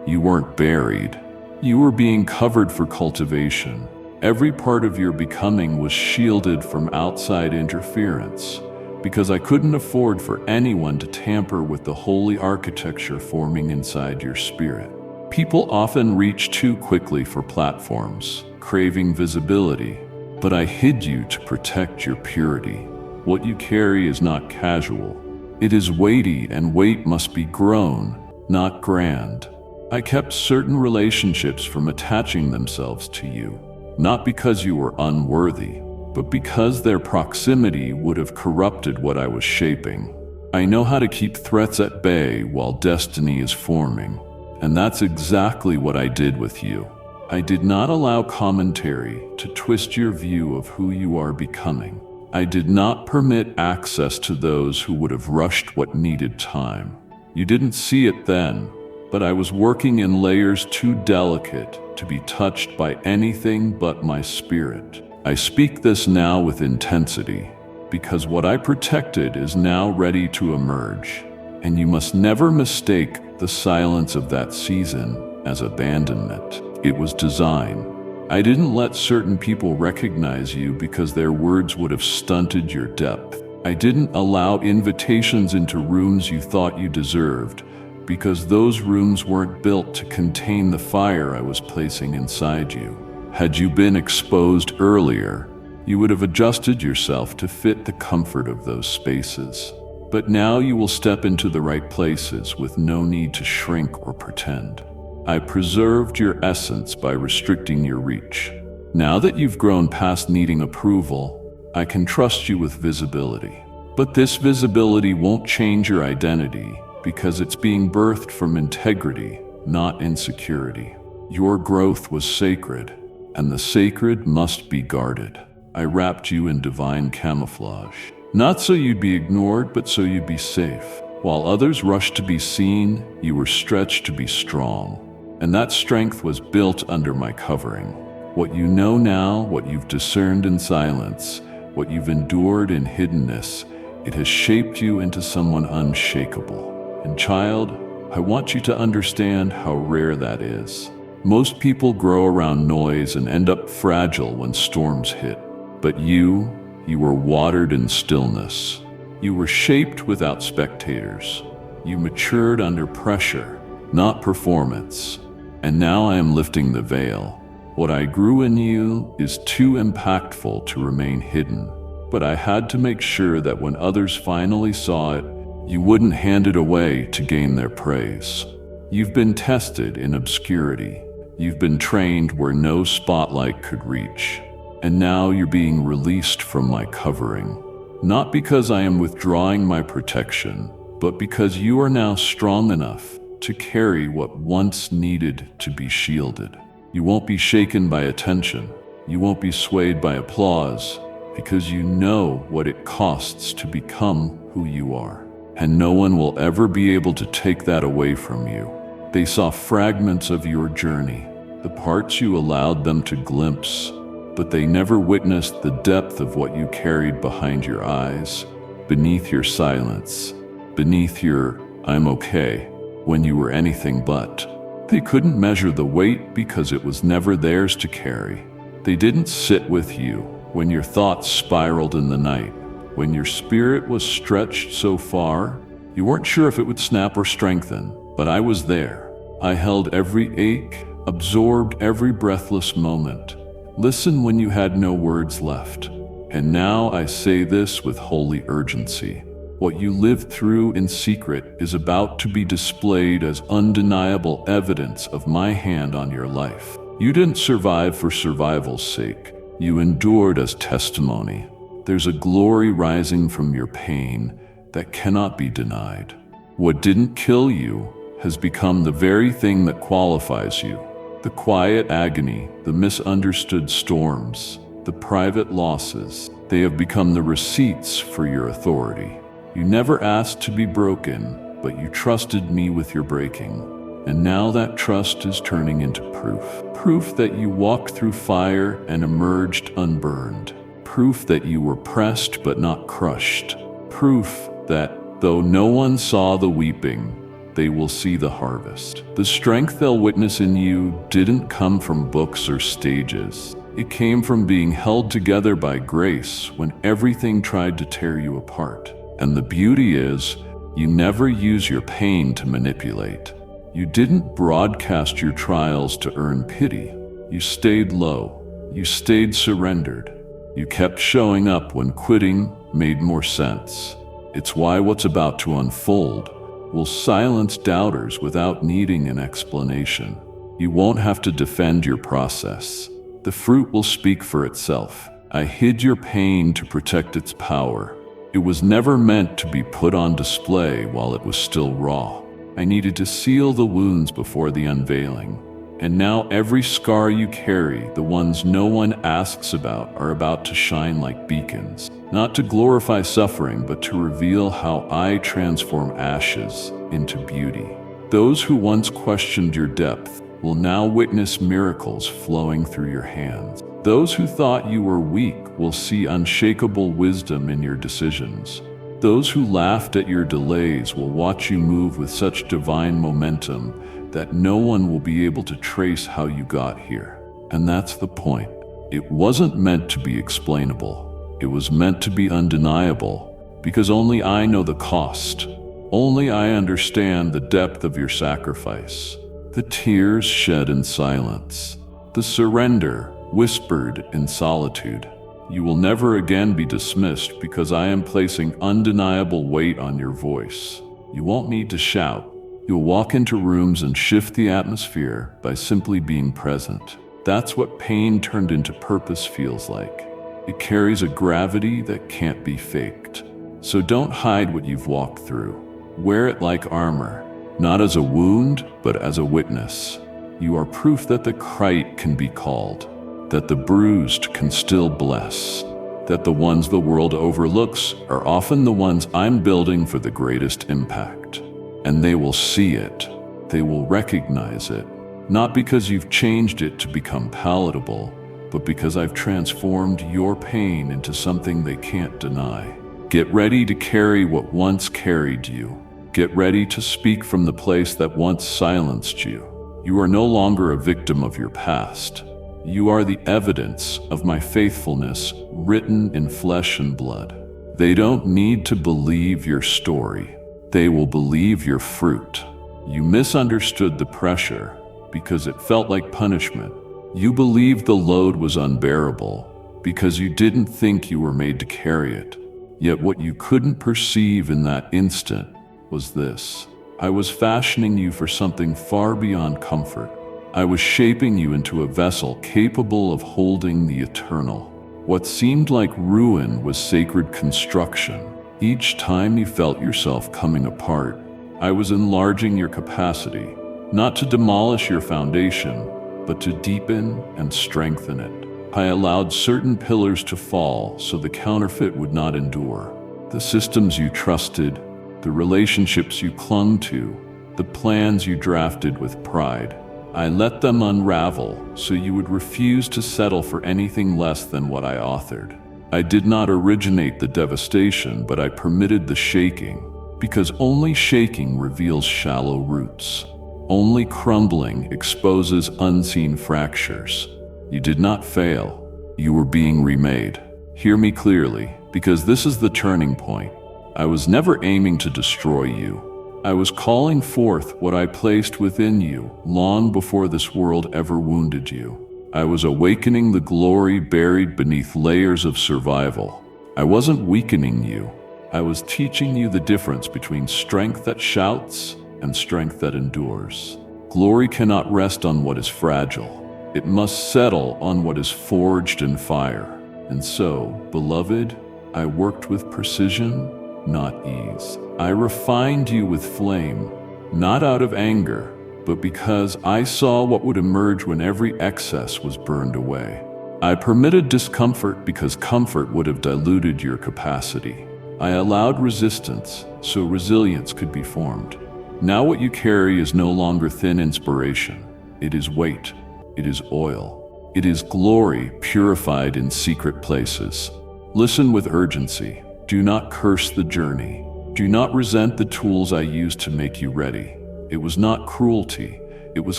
You weren't buried. You were being covered for cultivation. Every part of your becoming was shielded from outside interference, because I couldn't afford for anyone to tamper with the holy architecture forming inside your spirit. People often reach too quickly for platforms, craving visibility, but I hid you to protect your purity. What you carry is not casual. It is weighty, and weight must be grown, not grand. I kept certain relationships from attaching themselves to you, not because you were unworthy, but because their proximity would have corrupted what I was shaping. I know how to keep threats at bay while destiny is forming, and that's exactly what I did with you. I did not allow commentary to twist your view of who you are becoming. I did not permit access to those who would have rushed what needed time. You didn't see it then, but I was working in layers too delicate to be touched by anything but my spirit. I speak this now with intensity, because what I protected is now ready to emerge, and you must never mistake the silence of that season as abandonment. It was design. I didn't let certain people recognize you because their words would have stunted your depth. I didn't allow invitations into rooms you thought you deserved, because those rooms weren't built to contain the fire I was placing inside you. Had you been exposed earlier, you would have adjusted yourself to fit the comfort of those spaces. But now you will step into the right places with no need to shrink or pretend. I preserved your essence by restricting your reach. Now that you've grown past needing approval, I can trust you with visibility. But this visibility won't change your identity because it's being birthed from integrity, not insecurity. Your growth was sacred, and the sacred must be guarded. I wrapped you in divine camouflage, not so you'd be ignored, but so you'd be safe. While others rushed to be seen, you were stretched to be strong, and that strength was built under my covering. What you know now, what you've discerned in silence, what you've endured in hiddenness, it has shaped you into someone unshakable. And child, I want you to understand how rare that is. Most people grow around noise and end up fragile when storms hit. But you were watered in stillness. You were shaped without spectators. You matured under pressure, not performance. And now I am lifting the veil. What I grew in you is too impactful to remain hidden. But I had to make sure that when others finally saw it, you wouldn't hand it away to gain their praise. You've been tested in obscurity. You've been trained where no spotlight could reach. And now you're being released from my covering. Not because I am withdrawing my protection, but because you are now strong enough to carry what once needed to be shielded. You won't be shaken by attention. You won't be swayed by applause, because you know what it costs to become who you are. And no one will ever be able to take that away from you. They saw fragments of your journey, the parts you allowed them to glimpse, but they never witnessed the depth of what you carried behind your eyes, beneath your silence, beneath your "I'm okay" when you were anything but. They couldn't measure the weight because it was never theirs to carry. They didn't sit with you when your thoughts spiraled in the night, when your spirit was stretched so far, you weren't sure if it would snap or strengthen, but I was there. I held every ache, absorbed every breathless moment. Listen when you had no words left. And now I say this with holy urgency. What you lived through in secret is about to be displayed as undeniable evidence of my hand on your life. You didn't survive for survival's sake. You endured as testimony. There's a glory rising from your pain that cannot be denied. What didn't kill you has become the very thing that qualifies you. The quiet agony, the misunderstood storms, the private losses, they have become the receipts for your authority. You never asked to be broken, but you trusted me with your breaking. And now that trust is turning into proof. Proof that you walked through fire and emerged unburned. Proof that you were pressed but not crushed. Proof that, though no one saw the weeping, they will see the harvest. The strength they'll witness in you didn't come from books or stages. It came from being held together by grace when everything tried to tear you apart. And the beauty is, you never use your pain to manipulate. You didn't broadcast your trials to earn pity. You stayed low. You stayed surrendered. You kept showing up when quitting made more sense. It's why what's about to unfold will silence doubters without needing an explanation. You won't have to defend your process. The fruit will speak for itself. I hid your pain to protect its power. It was never meant to be put on display while it was still raw. I needed to seal the wounds before the unveiling. And now every scar you carry, the ones no one asks about, are about to shine like beacons. Not to glorify suffering, but to reveal how I transform ashes into beauty. Those who once questioned your depth will now witness miracles flowing through your hands. Those who thought you were weak will see unshakable wisdom in your decisions. Those who laughed at your delays will watch you move with such divine momentum that no one will be able to trace how you got here. And that's the point. It wasn't meant to be explainable. It was meant to be undeniable, because only I know the cost. Only I understand the depth of your sacrifice. The tears shed in silence. The surrender whispered in solitude. You will never again be dismissed because I am placing undeniable weight on your voice. You won't need to shout. You'll walk into rooms and shift the atmosphere by simply being present. That's what pain turned into purpose feels like. It carries a gravity that can't be faked. So don't hide what you've walked through. Wear it like armor, not as a wound, but as a witness. You are proof that the kite can be called, that the bruised can still bless, that the ones the world overlooks are often the ones I'm building for the greatest impact. And they will see it. They will recognize it. Not because you've changed it to become palatable, but because I've transformed your pain into something they can't deny. Get ready to carry what once carried you. Get ready to speak from the place that once silenced you. You are no longer a victim of your past. You are the evidence of my faithfulness written in flesh and blood. They don't need to believe your story. They will believe your fruit. You misunderstood the pressure because it felt like punishment. You believed the load was unbearable because you didn't think you were made to carry it. Yet what you couldn't perceive in that instant was this. I was fashioning you for something far beyond comfort. I was shaping you into a vessel capable of holding the eternal. What seemed like ruin was sacred construction. Each time you felt yourself coming apart, I was enlarging your capacity, not to demolish your foundation, but to deepen and strengthen it. I allowed certain pillars to fall so the counterfeit would not endure. The systems you trusted, the relationships you clung to, the plans you drafted with pride. I let them unravel so you would refuse to settle for anything less than what I authored. I did not originate the devastation, but I permitted the shaking, because only shaking reveals shallow roots. Only crumbling exposes unseen fractures. You did not fail. You were being remade. Hear me clearly, because this is the turning point. I was never aiming to destroy you. I was calling forth what I placed within you long before this world ever wounded you. I was awakening the glory buried beneath layers of survival. I wasn't weakening you. I was teaching you the difference between strength that shouts and strength that endures. Glory cannot rest on what is fragile. It must settle on what is forged in fire. And so, beloved, I worked with precision, not ease. I refined you with flame, not out of anger, but because I saw what would emerge when every excess was burned away. I permitted discomfort because comfort would have diluted your capacity. I allowed resistance so resilience could be formed. Now what you carry is no longer thin inspiration. It is weight. It is oil. It is glory purified in secret places. Listen with urgency. Do not curse the journey. Do not resent the tools I used to make you ready. It was not cruelty, it was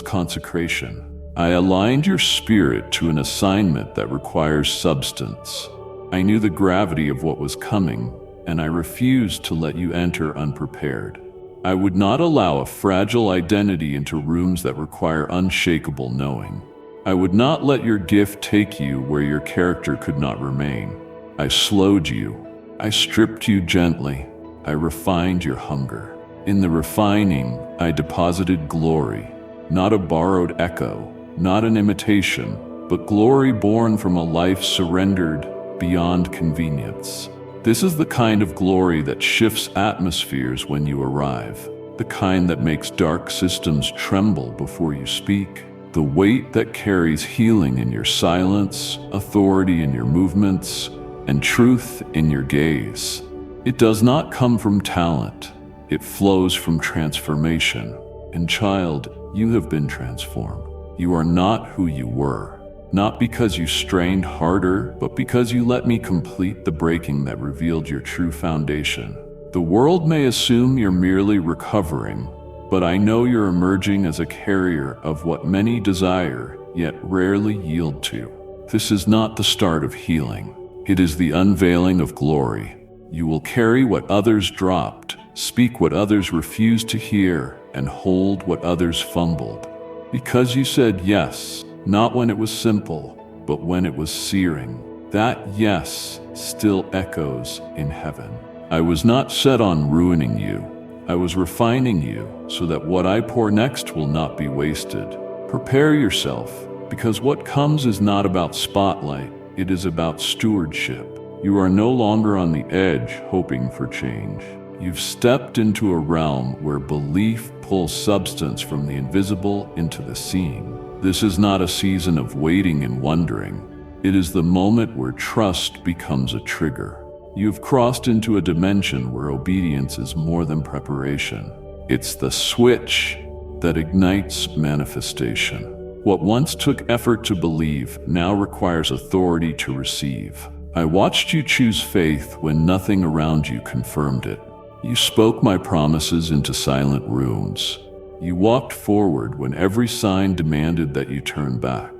consecration. I aligned your spirit to an assignment that requires substance. I knew the gravity of what was coming, and I refused to let you enter unprepared. I would not allow a fragile identity into rooms that require unshakable knowing. I would not let your gift take you where your character could not remain. I slowed you. I stripped you gently. I refined your hunger. In the refining, I deposited glory, not a borrowed echo, not an imitation, but glory born from a life surrendered beyond convenience. This is the kind of glory that shifts atmospheres when you arrive, the kind that makes dark systems tremble before you speak, the weight that carries healing in your silence, authority in your movements, and truth in your gaze. It does not come from talent, it flows from transformation. And child, you have been transformed. You are not who you were, not because you strained harder, but because you let me complete the breaking that revealed your true foundation. The world may assume you're merely recovering, but I know you're emerging as a carrier of what many desire, yet rarely yield to. This is not the start of healing. It is the unveiling of glory. You will carry what others dropped, speak what others refused to hear, and hold what others fumbled. Because you said yes, not when it was simple, but when it was searing. That yes still echoes in heaven. I was not set on ruining you. I was refining you so that what I pour next will not be wasted. Prepare yourself, because what comes is not about spotlight, it is about stewardship. You are no longer on the edge hoping for change. You've stepped into a realm where belief pulls substance from the invisible into the seen. This is not a season of waiting and wondering. It is the moment where trust becomes a trigger. You've crossed into a dimension where obedience is more than preparation. It's the switch that ignites manifestation. What once took effort to believe now requires authority to receive. I watched you choose faith when nothing around you confirmed it. You spoke my promises into silent rooms. You walked forward when every sign demanded that you turn back.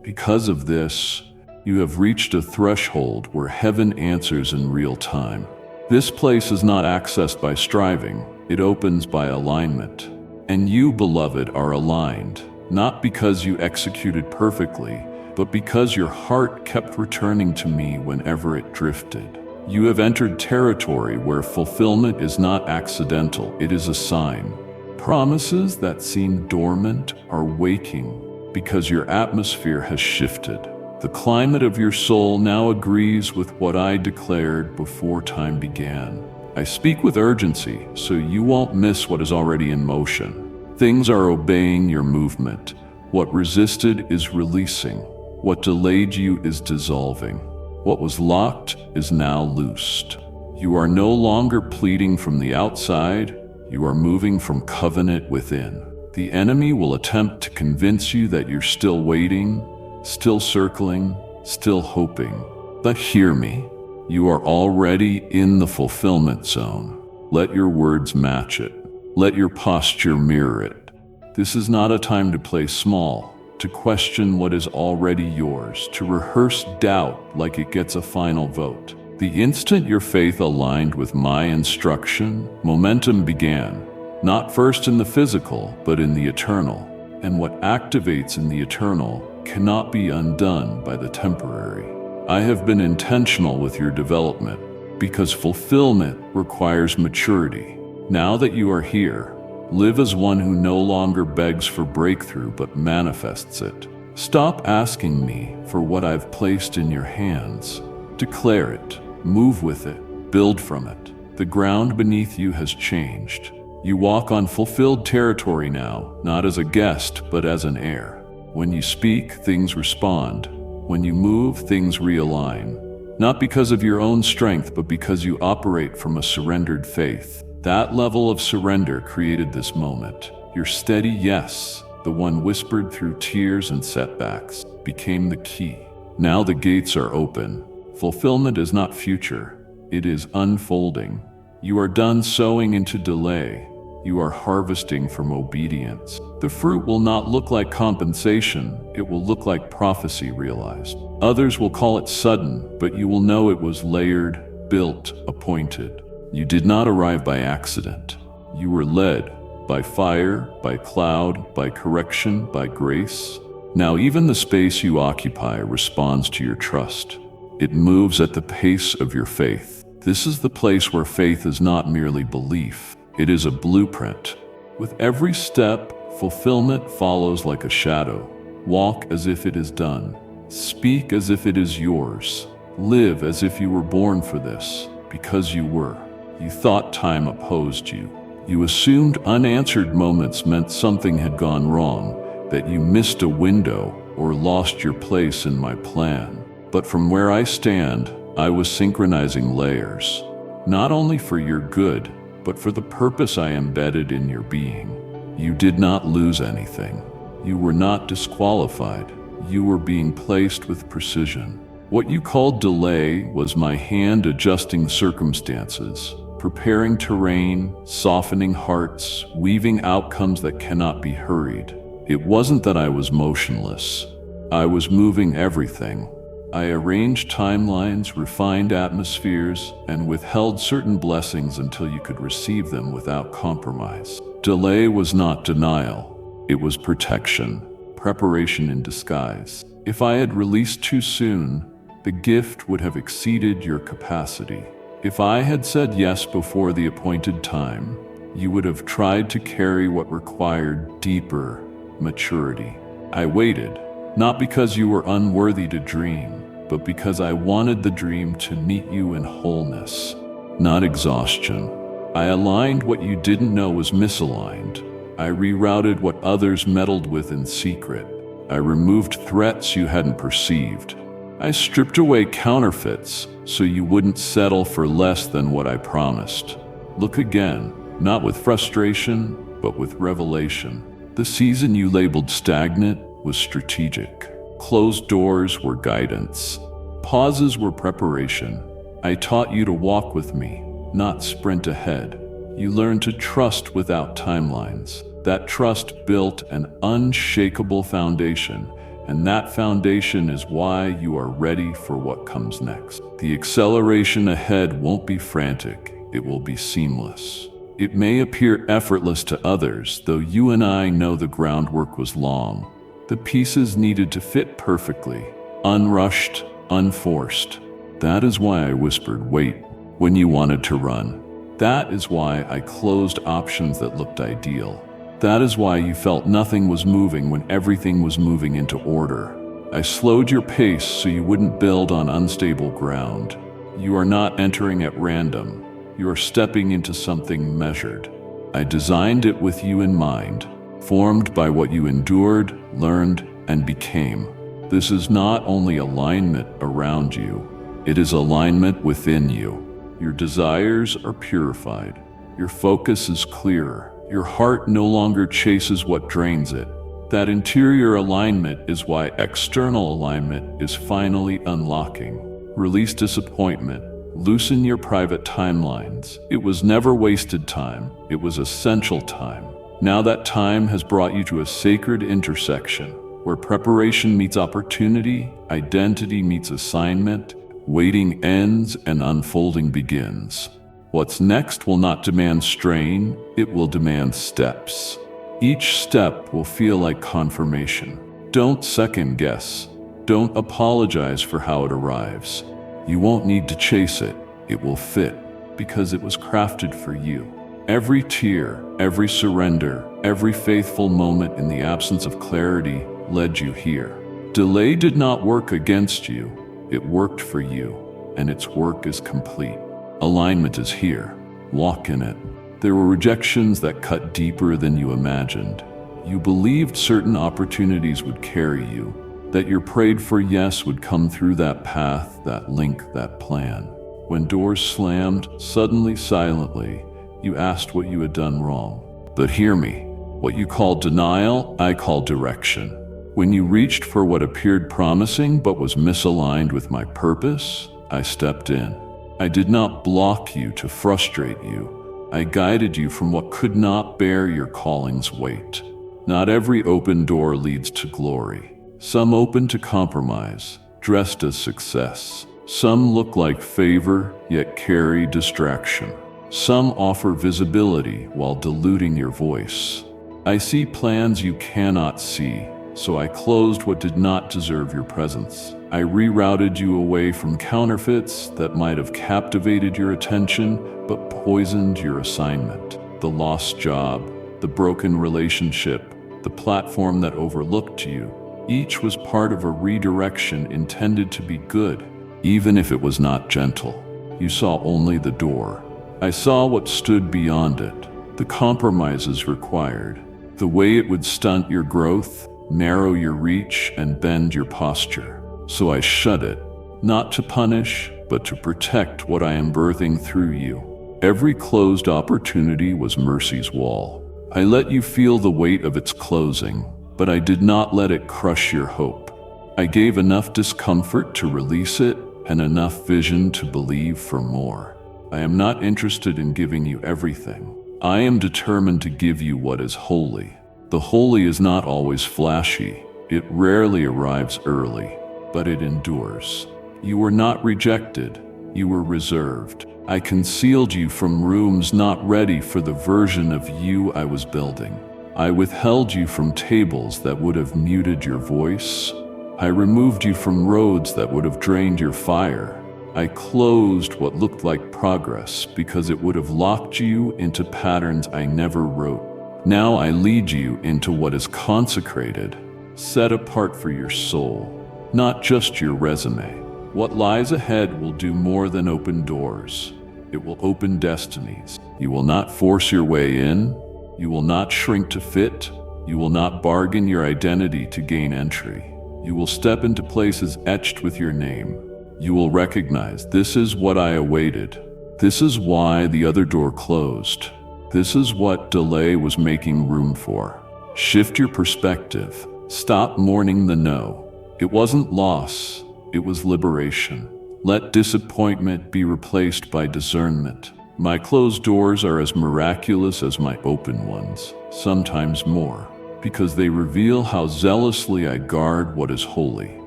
Because of this, you have reached a threshold where heaven answers in real time. This place is not accessed by striving, it opens by alignment. And you, beloved, are aligned, not because you executed perfectly, but because your heart kept returning to me whenever it drifted. You have entered territory where fulfillment is not accidental, it is a sign. Promises that seem dormant are waking because your atmosphere has shifted. The climate of your soul now agrees with what I declared before time began. I speak with urgency, so you won't miss what is already in motion. Things are obeying your movement. What resisted is releasing. What delayed you is dissolving. What was locked is now loosed. You are no longer pleading from the outside, you are moving from covenant within. The enemy will attempt to convince you that you're still waiting, still circling, still hoping. But hear me, you are already in the fulfillment zone. Let your words match it. Let your posture mirror it. This is not a time to play small, to question what is already yours, to rehearse doubt like it gets a final vote. The instant your faith aligned with my instruction, momentum began, not first in the physical, but in the eternal. And what activates in the eternal cannot be undone by the temporary. I have been intentional with your development because fulfillment requires maturity. Now that you are here, live as one who no longer begs for breakthrough but manifests it. Stop asking me for what I've placed in your hands. Declare it, move with it, build from it. The ground beneath you has changed. You walk on fulfilled territory now, not as a guest, but as an heir. When you speak, things respond. When you move, things realign. Not because of your own strength, but because you operate from a surrendered faith. That level of surrender created this moment. Your steady yes, the one whispered through tears and setbacks, became the key. Now the gates are open. Fulfillment is not future, it is unfolding. You are done sowing into delay. You are harvesting from obedience. The fruit will not look like compensation, it will look like prophecy realized. Others will call it sudden, but you will know it was layered, built, appointed. You did not arrive by accident. You were led by fire, by cloud, by correction, by grace. Now even the space you occupy responds to your trust. It moves at the pace of your faith. This is the place where faith is not merely belief. It is a blueprint. With every step, fulfillment follows like a shadow. Walk as if it is done. Speak as if it is yours. Live as if you were born for this, because you were. You thought time opposed you. You assumed unanswered moments meant something had gone wrong, that you missed a window or lost your place in my plan. But from where I stand, I was synchronizing layers, not only for your good, but for the purpose I embedded in your being. You did not lose anything. You were not disqualified. You were being placed with precision. What you called delay was my hand adjusting circumstances, preparing terrain, softening hearts, weaving outcomes that cannot be hurried. It wasn't that I was motionless. I was moving everything. I arranged timelines, refined atmospheres, and withheld certain blessings until you could receive them without compromise. Delay was not denial. It was protection, preparation in disguise. If I had released too soon, the gift would have exceeded your capacity. If I had said yes before the appointed time, you would have tried to carry what required deeper maturity. I waited, not because you were unworthy to dream, but because I wanted the dream to meet you in wholeness, not exhaustion. I aligned what you didn't know was misaligned. I rerouted what others meddled with in secret. I removed threats you hadn't perceived. I stripped away counterfeits so you wouldn't settle for less than what I promised. Look again, not with frustration, but with revelation. The season you labeled stagnant was strategic. Closed doors were guidance. Pauses were preparation. I taught you to walk with me, not sprint ahead. You learned to trust without timelines. That trust built an unshakable foundation, and that foundation is why you are ready for what comes next. The acceleration ahead won't be frantic, it will be seamless. It may appear effortless to others, though you and I know the groundwork was long. The pieces needed to fit perfectly, unrushed, unforced. That is why I whispered, wait, when you wanted to run. That is why I closed options that looked ideal. That is why you felt nothing was moving when everything was moving into order. I slowed your pace so you wouldn't build on unstable ground. You are not entering at random. You are stepping into something measured. I designed it with you in mind, formed by what you endured, learned, and became. This is not only alignment around you, it is alignment within you. Your desires are purified. Your focus is clearer. Your heart no longer chases what drains it. That interior alignment is why external alignment is finally unlocking. Release disappointment. Loosen your private timelines. It was never wasted time. It was essential time. Now that time has brought you to a sacred intersection where preparation meets opportunity, identity meets assignment, waiting ends, and unfolding begins. What's next will not demand strain, it will demand steps. Each step will feel like confirmation. Don't second guess. Don't apologize for how it arrives. You won't need to chase it. It will fit because it was crafted for you. Every tear, every surrender, every faithful moment in the absence of clarity led you here. Delay did not work against you. It worked for you, and its work is complete. Alignment is here. Walk in it. There were rejections that cut deeper than you imagined. You believed certain opportunities would carry you, that your prayed for yes would come through that path, that link, that plan. When doors slammed, suddenly, silently, you asked what you had done wrong. But hear me. What you call denial, I call direction. When you reached for what appeared promising but was misaligned with my purpose, I stepped in. I did not block you to frustrate you. I guided you from what could not bear your calling's weight. Not every open door leads to glory. Some open to compromise, dressed as success. Some look like favor, yet carry distraction. Some offer visibility while diluting your voice. I see plans you cannot see, so I closed what did not deserve your presence. I rerouted you away from counterfeits that might have captivated your attention but poisoned your assignment. The lost job, the broken relationship, the platform that overlooked you, each was part of a redirection intended to be good. even if it was not gentle. You saw only the door. I saw what stood beyond it, the compromises required, the way it would stunt your growth, narrow your reach, and bend your posture. So I shut it, not to punish, but to protect what I am birthing through you. Every closed opportunity was mercy's wall. I let you feel the weight of its closing, but I did not let it crush your hope. I gave enough discomfort to release it and enough vision to believe for more. I am not interested in giving you everything. I am determined to give you what is holy. The holy is not always flashy. It rarely arrives early, but it endures. You were not rejected. You were reserved. I concealed you from rooms not ready for the version of you I was building. I withheld you from tables that would have muted your voice. I removed you from roads that would have drained your fire. I closed what looked like progress because it would have locked you into patterns I never wrote. Now I lead you into what is consecrated, set apart for your soul, not just your resume. What lies ahead will do more than open doors. It will open destinies. You will not force your way in. You will not shrink to fit. You will not bargain your identity to gain entry. You will step into places etched with your name. You will recognize, this is what I awaited. This is why the other door closed. This is what delay was making room for. Shift your perspective. Stop mourning the no. It wasn't loss. It was liberation. Let disappointment be replaced by discernment. My closed doors are as miraculous as my open ones, sometimes more, because they reveal how zealously I guard what is holy.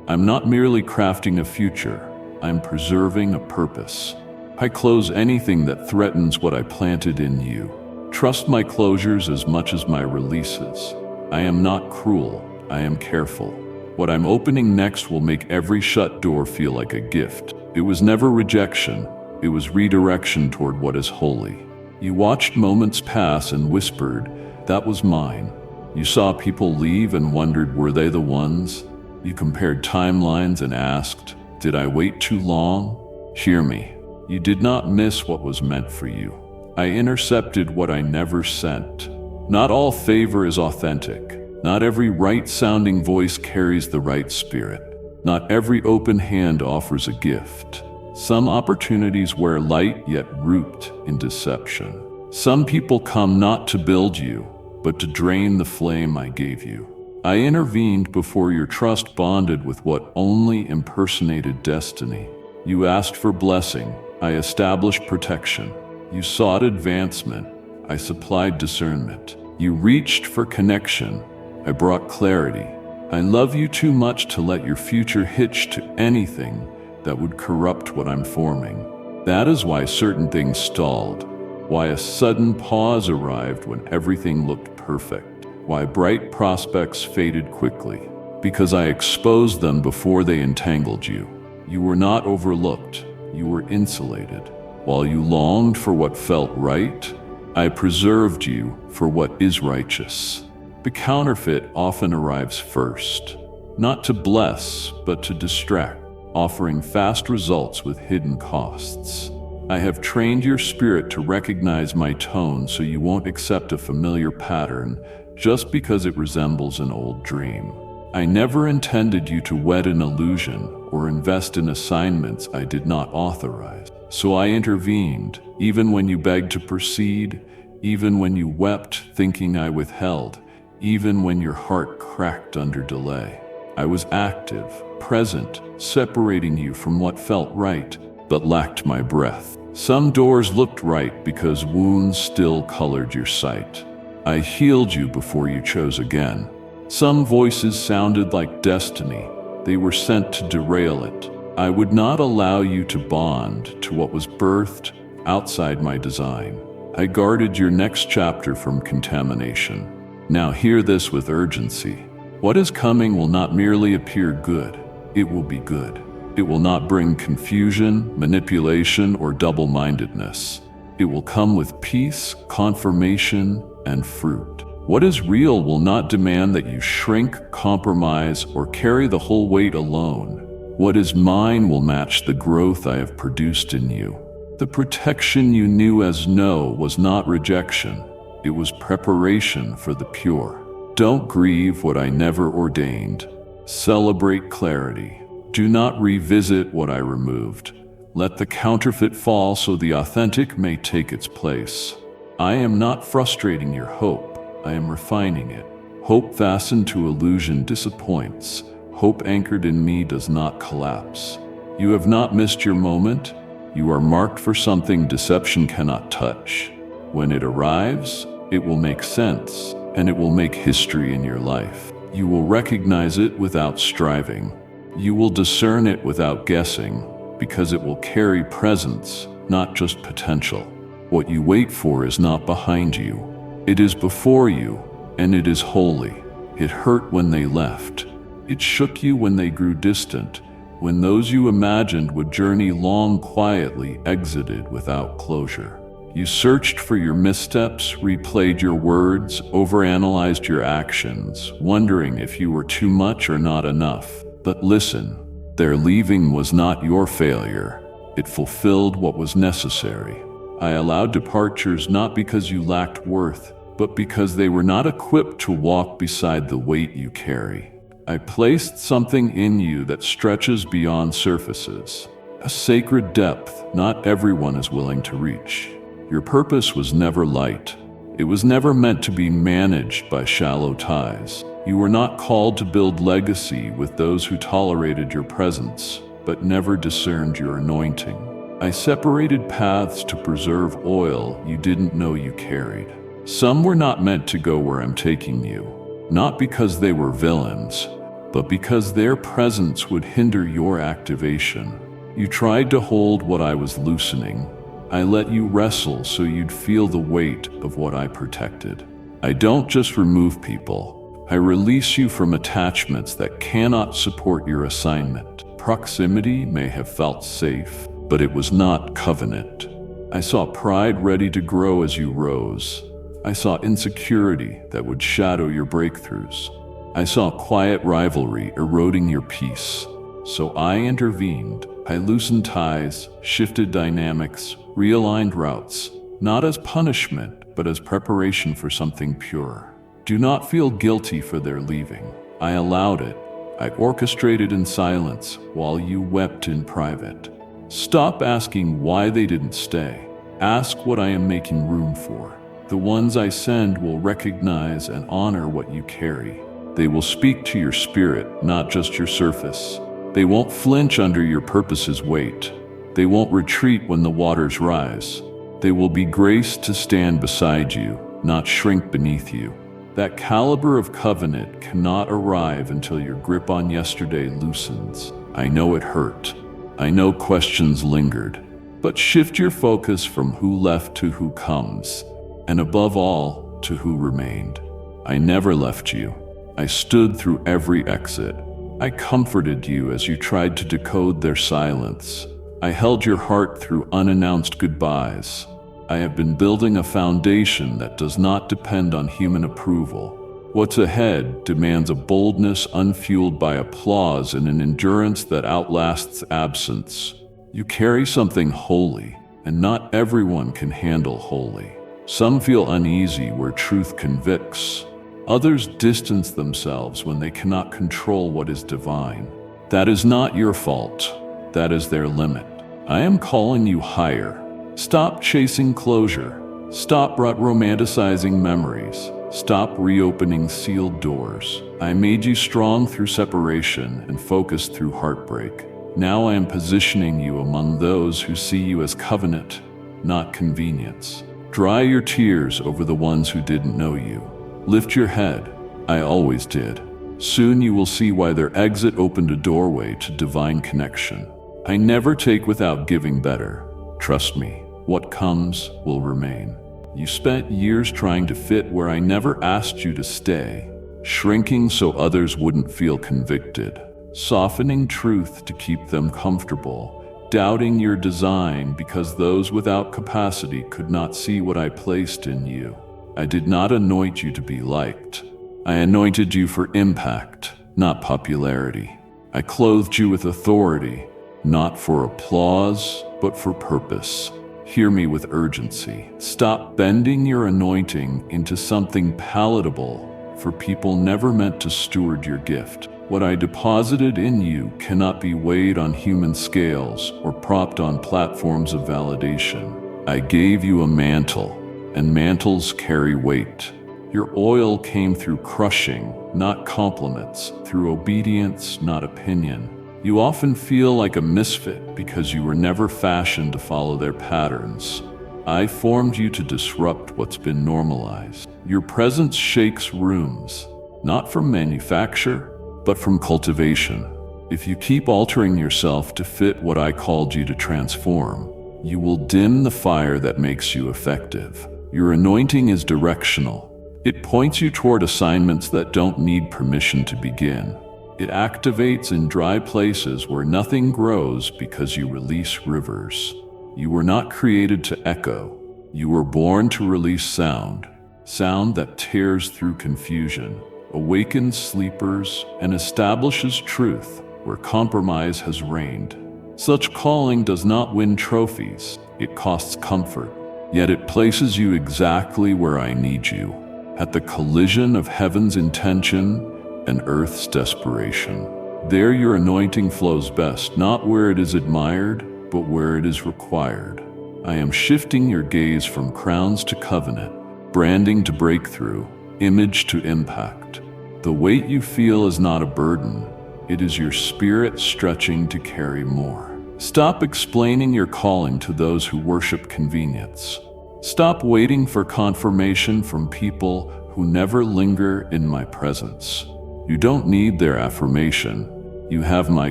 I'm not merely crafting a future, I'm preserving a purpose. I close anything that threatens what I planted in you. Trust my closures as much as my releases. I am not cruel, I am careful. What I'm opening next will make every shut door feel like a gift. It was never rejection, it was redirection toward what is holy. You watched moments pass and whispered, that was mine. You saw people leave and wondered, were they the ones? You compared timelines and asked, did I wait too long? Hear me. You did not miss what was meant for you. I intercepted what I never sent. Not all favor is authentic. Not every right-sounding voice carries the right spirit. Not every open hand offers a gift. Some opportunities wear light yet root in deception. Some people come not to build you, but to drain the flame I gave you. I intervened before your trust bonded with what only impersonated destiny. You asked for blessing, I established protection. You sought advancement, I supplied discernment. You reached for connection, I brought clarity. I love you too much to let your future hitch to anything that would corrupt what I'm forming. That is why certain things stalled, why a sudden pause arrived when everything looked perfect, why bright prospects faded quickly, because I exposed them before they entangled you. You were not overlooked, you were insulated. While you longed for what felt right, I preserved you for what is righteous. The counterfeit often arrives first, not to bless, but to distract, offering fast results with hidden costs. I have trained your spirit to recognize my tone so you won't accept a familiar pattern just because it resembles an old dream. I never intended you to wed an illusion or invest in assignments I did not authorize. So I intervened, even when you begged to proceed, even when you wept thinking I withheld, even when your heart cracked under delay. I was active, present, separating you from what felt right, but lacked my breath. Some doors looked right because wounds still colored your sight. I healed you before you chose again. Some voices sounded like destiny. They were sent to derail it. I would not allow you to bond to what was birthed outside my design. I guarded your next chapter from contamination. Now hear this with urgency. What is coming will not merely appear good, it will be good. It will not bring confusion, manipulation, or double-mindedness. It will come with peace, confirmation, and fruit. What is real will not demand that you shrink, compromise, or carry the whole weight alone. What is mine will match the growth I have produced in you. The protection you knew as no was not rejection. It was preparation for the pure. Don't grieve what I never ordained. Celebrate clarity. Do not revisit what I removed. Let the counterfeit fall so the authentic may take its place. I am not frustrating your hope. I am refining it. Hope fastened to illusion disappoints. Hope anchored in me does not collapse. You have not missed your moment. You are marked for something deception cannot touch. When it arrives, it will make sense, and it will make history in your life. You will recognize it without striving. You will discern it without guessing, because it will carry presence, not just potential. What you wait for is not behind you. It is before you, and it is holy. It hurt when they left. It shook you when they grew distant, when those you imagined would journey long quietly exited without closure. You searched for your missteps, replayed your words, overanalyzed your actions, wondering if you were too much or not enough. But listen, their leaving was not your failure. It fulfilled what was necessary. I allowed departures not because you lacked worth, but because they were not equipped to walk beside the weight you carry. I placed something in you that stretches beyond surfaces, a sacred depth not everyone is willing to reach. Your purpose was never light. It was never meant to be managed by shallow ties. You were not called to build legacy with those who tolerated your presence, but never discerned your anointing. I separated paths to preserve oil you didn't know you carried. Some were not meant to go where I'm taking you. Not because they were villains, but because their presence would hinder your activation. You tried to hold what I was loosening. I let you wrestle so you'd feel the weight of what I protected. I don't just remove people. I release you from attachments that cannot support your assignment. Proximity may have felt safe, but it was not covenant. I saw pride ready to grow as you rose. I saw insecurity that would shadow your breakthroughs. I saw quiet rivalry eroding your peace. So I intervened. I loosened ties, shifted dynamics, realigned routes, not as punishment, but as preparation for something pure. Do not feel guilty for their leaving. I allowed it. I orchestrated in silence while you wept in private. Stop asking why they didn't stay. Ask what I am making room for. The ones I send will recognize and honor what you carry. They will speak to your spirit, not just your surface. They won't flinch under your purpose's weight. They won't retreat when the waters rise. They will be graced to stand beside you, not shrink beneath you. That caliber of covenant cannot arrive until your grip on yesterday loosens. I know it hurt. I know questions lingered. But shift your focus from who left to who comes. And above all, to who remained. I never left you. I stood through every exit. I comforted you as you tried to decode their silence. I held your heart through unannounced goodbyes. I have been building a foundation that does not depend on human approval. What's ahead demands a boldness unfueled by applause and an endurance that outlasts absence. You carry something holy, and not everyone can handle holy. Some feel uneasy where truth convicts. Others distance themselves when they cannot control what is divine. That is not your fault. That is their limit. I am calling you higher. Stop chasing closure. Stop romanticizing memories. Stop reopening sealed doors. I made you strong through separation and focused through heartbreak. Now I am positioning you among those who see you as covenant, not convenience. Dry your tears over the ones who didn't know you. Lift your head. I always did. Soon you will see why their exit opened a doorway to divine connection. I never take without giving better. Trust me, what comes will remain. You spent years trying to fit where I never asked you to stay, shrinking so others wouldn't feel convicted, softening truth to keep them comfortable, doubting your design because those without capacity could not see what I placed in you. I did not anoint you to be liked. I anointed you for impact, not popularity. I clothed you with authority, not for applause, but for purpose. Hear me with urgency. Stop bending your anointing into something palatable for people never meant to steward your gift. What I deposited in you cannot be weighed on human scales or propped on platforms of validation. I gave you a mantle, and mantles carry weight. Your oil came through crushing, not compliments, through obedience, not opinion. You often feel like a misfit because you were never fashioned to follow their patterns. I formed you to disrupt what's been normalized. Your presence shakes rooms, not from manufacture, but from cultivation. If you keep altering yourself to fit what I called you to transform, you will dim the fire that makes you effective. Your anointing is directional. It points you toward assignments that don't need permission to begin. It activates in dry places where nothing grows because you release rivers. You were not created to echo. You were born to release sound, sound that tears through confusion, awakens sleepers, and establishes truth where compromise has reigned. Such calling does not win trophies, it costs comfort, yet it places you exactly where I need you, at the collision of heaven's intention and earth's desperation. There your anointing flows best, not where it is admired, but where it is required. I am shifting your gaze from crowns to covenant, branding to breakthrough, image to impact. The weight you feel is not a burden, it is your spirit stretching to carry more. Stop explaining your calling to those who worship convenience. Stop waiting for confirmation from people who never linger in my presence. You don't need their affirmation. You have my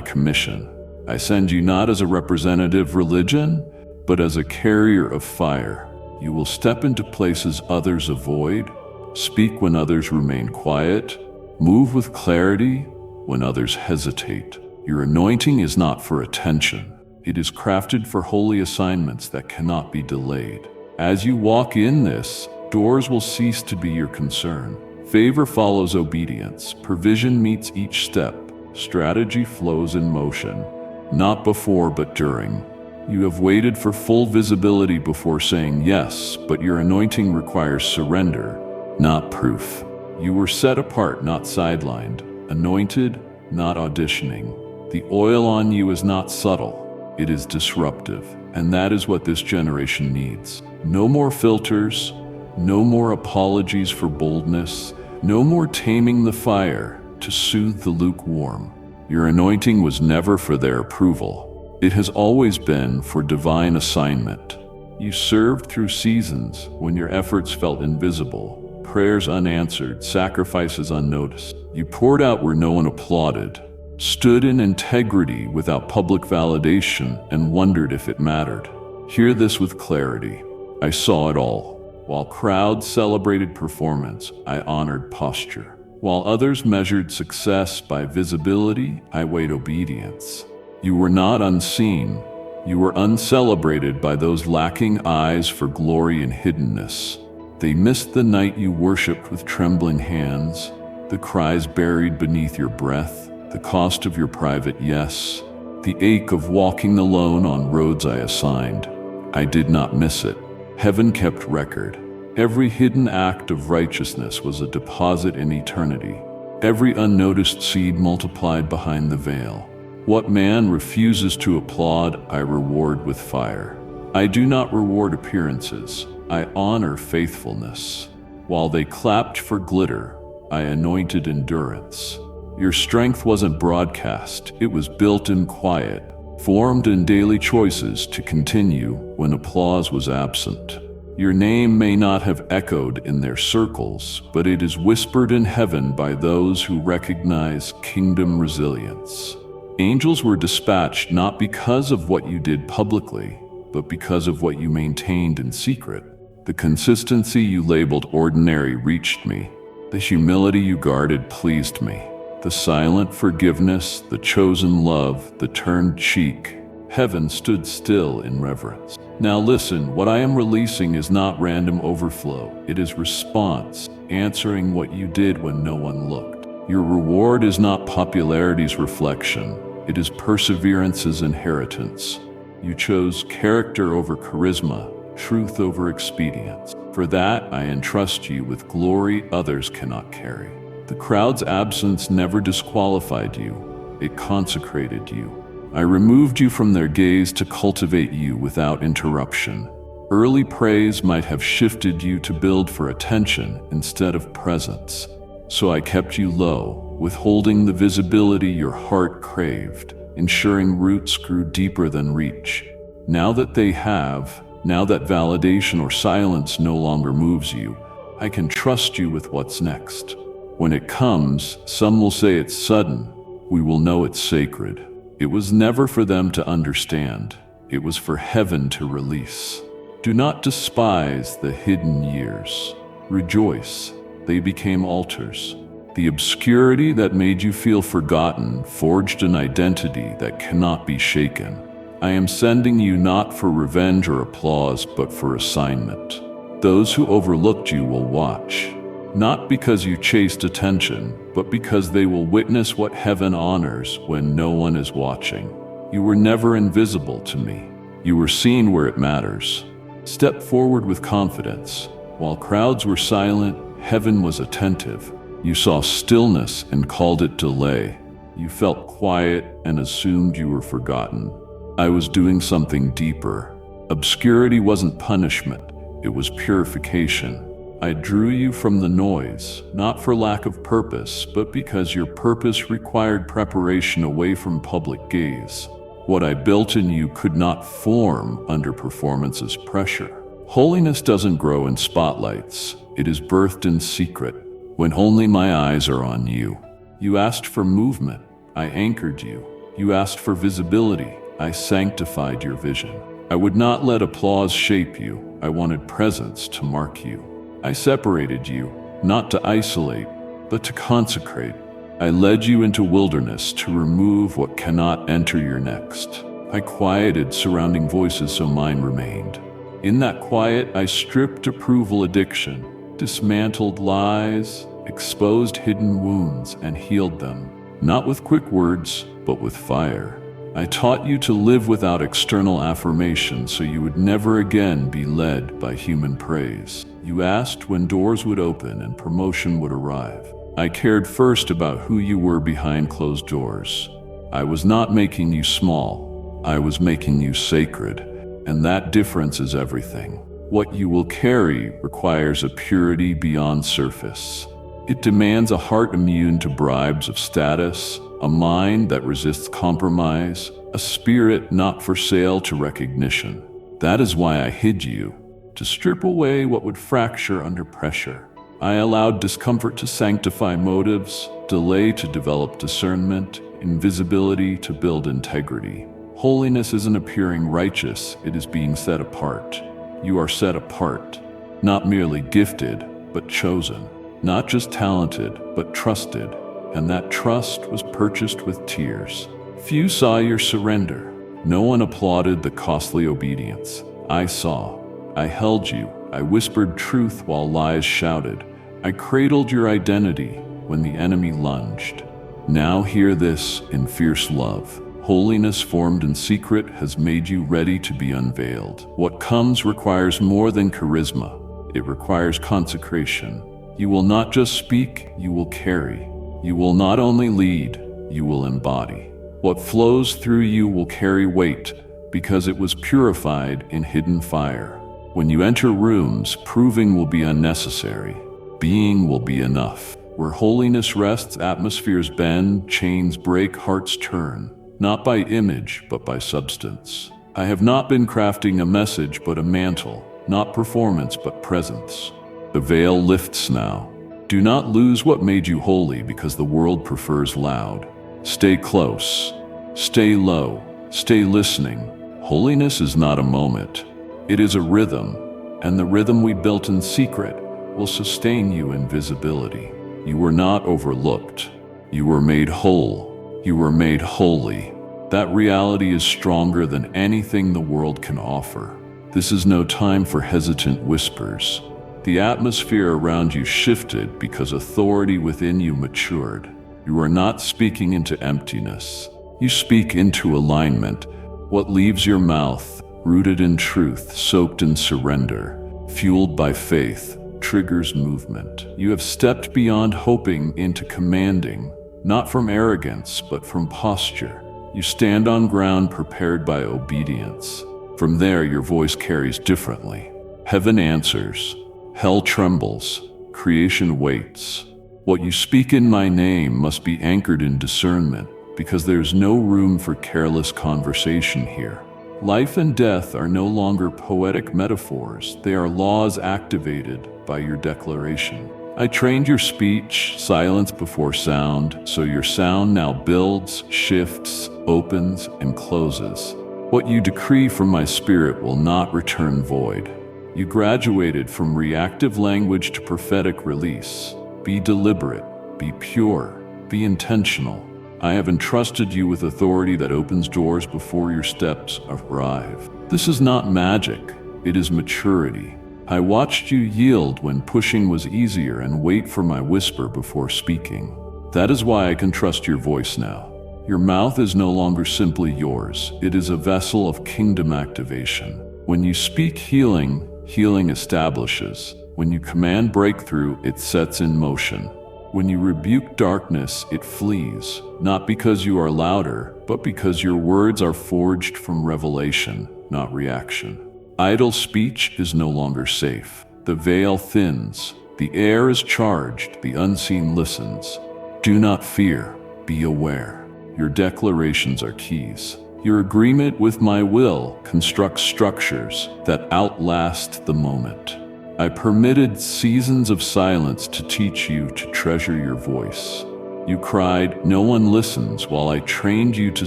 commission. I send you not as a representative religion, but as a carrier of fire. You will step into places others avoid, speak when others remain quiet, move with clarity when others hesitate. Your anointing is not for attention. It is crafted for holy assignments that cannot be delayed. As you walk in this, doors will cease to be your concern. Favor follows obedience. Provision meets each step. Strategy flows in motion, not before but during. You have waited for full visibility before saying yes, but your anointing requires surrender, not proof. You were set apart, not sidelined, anointed, not auditioning. The oil on you is not subtle, it is disruptive, and that is what this generation needs. No more filters, no more apologies for boldness, no more taming the fire to soothe the lukewarm. Your anointing was never for their approval. It has always been for divine assignment. You served through seasons when your efforts felt invisible, prayers unanswered, sacrifices unnoticed. You poured out where no one applauded, stood in integrity without public validation, and wondered if it mattered. Hear this with clarity. I saw it all. While crowds celebrated performance, I honored posture. While others measured success by visibility, I weighed obedience. You were not unseen. You were uncelebrated by those lacking eyes for glory and hiddenness. They missed the night you worshipped with trembling hands, the cries buried beneath your breath, the cost of your private yes, the ache of walking alone on roads I assigned. I did not miss it. Heaven kept record. Every hidden act of righteousness was a deposit in eternity. Every unnoticed seed multiplied behind the veil. What man refuses to applaud, I reward with fire. I do not reward appearances. I honor faithfulness. While they clapped for glitter, I anointed endurance. Your strength wasn't broadcast, it was built in quiet, formed in daily choices to continue when applause was absent. Your name may not have echoed in their circles, but it is whispered in heaven by those who recognize kingdom resilience. Angels were dispatched not because of what you did publicly, but because of what you maintained in secret. The consistency you labeled ordinary reached me. The humility you guarded pleased me. The silent forgiveness, the chosen love, the turned cheek. Heaven stood still in reverence. Now listen, what I am releasing is not random overflow. It is response, answering what you did when no one looked. Your reward is not popularity's reflection, it is perseverance's inheritance. You chose character over charisma, truth over expedience. For that, I entrust you with glory others cannot carry. The crowd's absence never disqualified you, it consecrated you. I removed you from their gaze to cultivate you without interruption. Early praise might have shifted you to build for attention instead of presence. So I kept you low, withholding the visibility your heart craved, ensuring roots grew deeper than reach. Now that validation or silence no longer moves you, I can trust you with what's next. When it comes, some will say it's sudden. We will know it's sacred. It was never for them to understand. It was for heaven to release. Do not despise the hidden years. Rejoice. They became altars. The obscurity that made you feel forgotten forged an identity that cannot be shaken. I am sending you not for revenge or applause, but for assignment. Those who overlooked you will watch, not because you chased attention, but because they will witness what heaven honors when no one is watching. You were never invisible to me. You were seen where it matters. Step forward with confidence. While crowds were silent, heaven was attentive. You saw stillness and called it delay. You felt quiet and assumed you were forgotten. I was doing something deeper. Obscurity wasn't punishment, it was purification. I drew you from the noise, not for lack of purpose, but because your purpose required preparation away from public gaze. What I built in you could not form under performance's pressure. Holiness doesn't grow in spotlights, it is birthed in secret, when only my eyes are on you. You asked for movement, I anchored you. You asked for visibility, I sanctified your vision. I would not let applause shape you, I wanted presence to mark you. I separated you, not to isolate, but to consecrate. I led you into wilderness to remove what cannot enter your next. I quieted surrounding voices so mine remained. In that quiet, I stripped approval addiction, dismantled lies, exposed hidden wounds, and healed them. Not with quick words, but with fire. I taught you to live without external affirmation so you would never again be led by human praise. You asked when doors would open and promotion would arrive. I cared first about who you were behind closed doors. I was not making you small, I was making you sacred, and that difference is everything. What you will carry requires a purity beyond surface. It demands a heart immune to bribes of status, a mind that resists compromise, a spirit not for sale to recognition. That is why I hid you, to strip away what would fracture under pressure. I allowed discomfort to sanctify motives, delay to develop discernment, invisibility to build integrity. Holiness isn't appearing righteous, it is being set apart. You are set apart, not merely gifted, but chosen. Not just talented, but trusted, and that trust was purchased with tears. Few saw your surrender. No one applauded the costly obedience. I saw. I held you. I whispered truth while lies shouted. I cradled your identity when the enemy lunged. Now hear this in fierce love. Holiness formed in secret has made you ready to be unveiled. What comes requires more than charisma. It requires consecration. You will not just speak, you will carry. You will not only lead, you will embody. What flows through you will carry weight because it was purified in hidden fire. When you enter rooms, proving will be unnecessary. Being will be enough. Where holiness rests, atmospheres bend, chains break, hearts turn. Not by image, but by substance. I have not been crafting a message, but a mantle. Not performance, but presence. The veil lifts now. Do not lose what made you holy because the world prefers loud. Stay close. Stay low. Stay listening. Holiness is not a moment. It is a rhythm, and the rhythm we built in secret will sustain you in visibility. You were not overlooked. You were made whole. You were made holy. That reality is stronger than anything the world can offer. This is no time for hesitant whispers. The atmosphere around you shifted because authority within you matured. You are not speaking into emptiness. You speak into alignment. What leaves your mouth, rooted in truth, soaked in surrender, fueled by faith, triggers movement. You have stepped beyond hoping into commanding, not from arrogance, but from posture. You stand on ground prepared by obedience. From there, your voice carries differently. Heaven answers. Hell trembles. Creation waits. What you speak in my name must be anchored in discernment, because there's no room for careless conversation here. Life and death are no longer poetic metaphors. They are laws activated by your declaration. I trained your speech, silence before sound, so your sound now builds, shifts, opens, and closes. What you decree from my spirit will not return void. You graduated from reactive language to prophetic release. Be deliberate, be pure, be intentional. I have entrusted you with authority that opens doors before your steps arrive. This is not magic, it is maturity. I watched you yield when pushing was easier and wait for my whisper before speaking. That is why I can trust your voice now. Your mouth is no longer simply yours, it is a vessel of kingdom activation. When you speak healing, healing establishes. When you command breakthrough, it sets in motion. When you rebuke darkness, it flees, not because you are louder, but because your words are forged from revelation, not reaction. Idle speech is no longer safe. The veil thins, the air is charged, the unseen listens. Do not fear, be aware. Your declarations are keys. Your agreement with my will constructs structures that outlast the moment. I permitted seasons of silence to teach you to treasure your voice. You cried, "No one listens," while I trained you to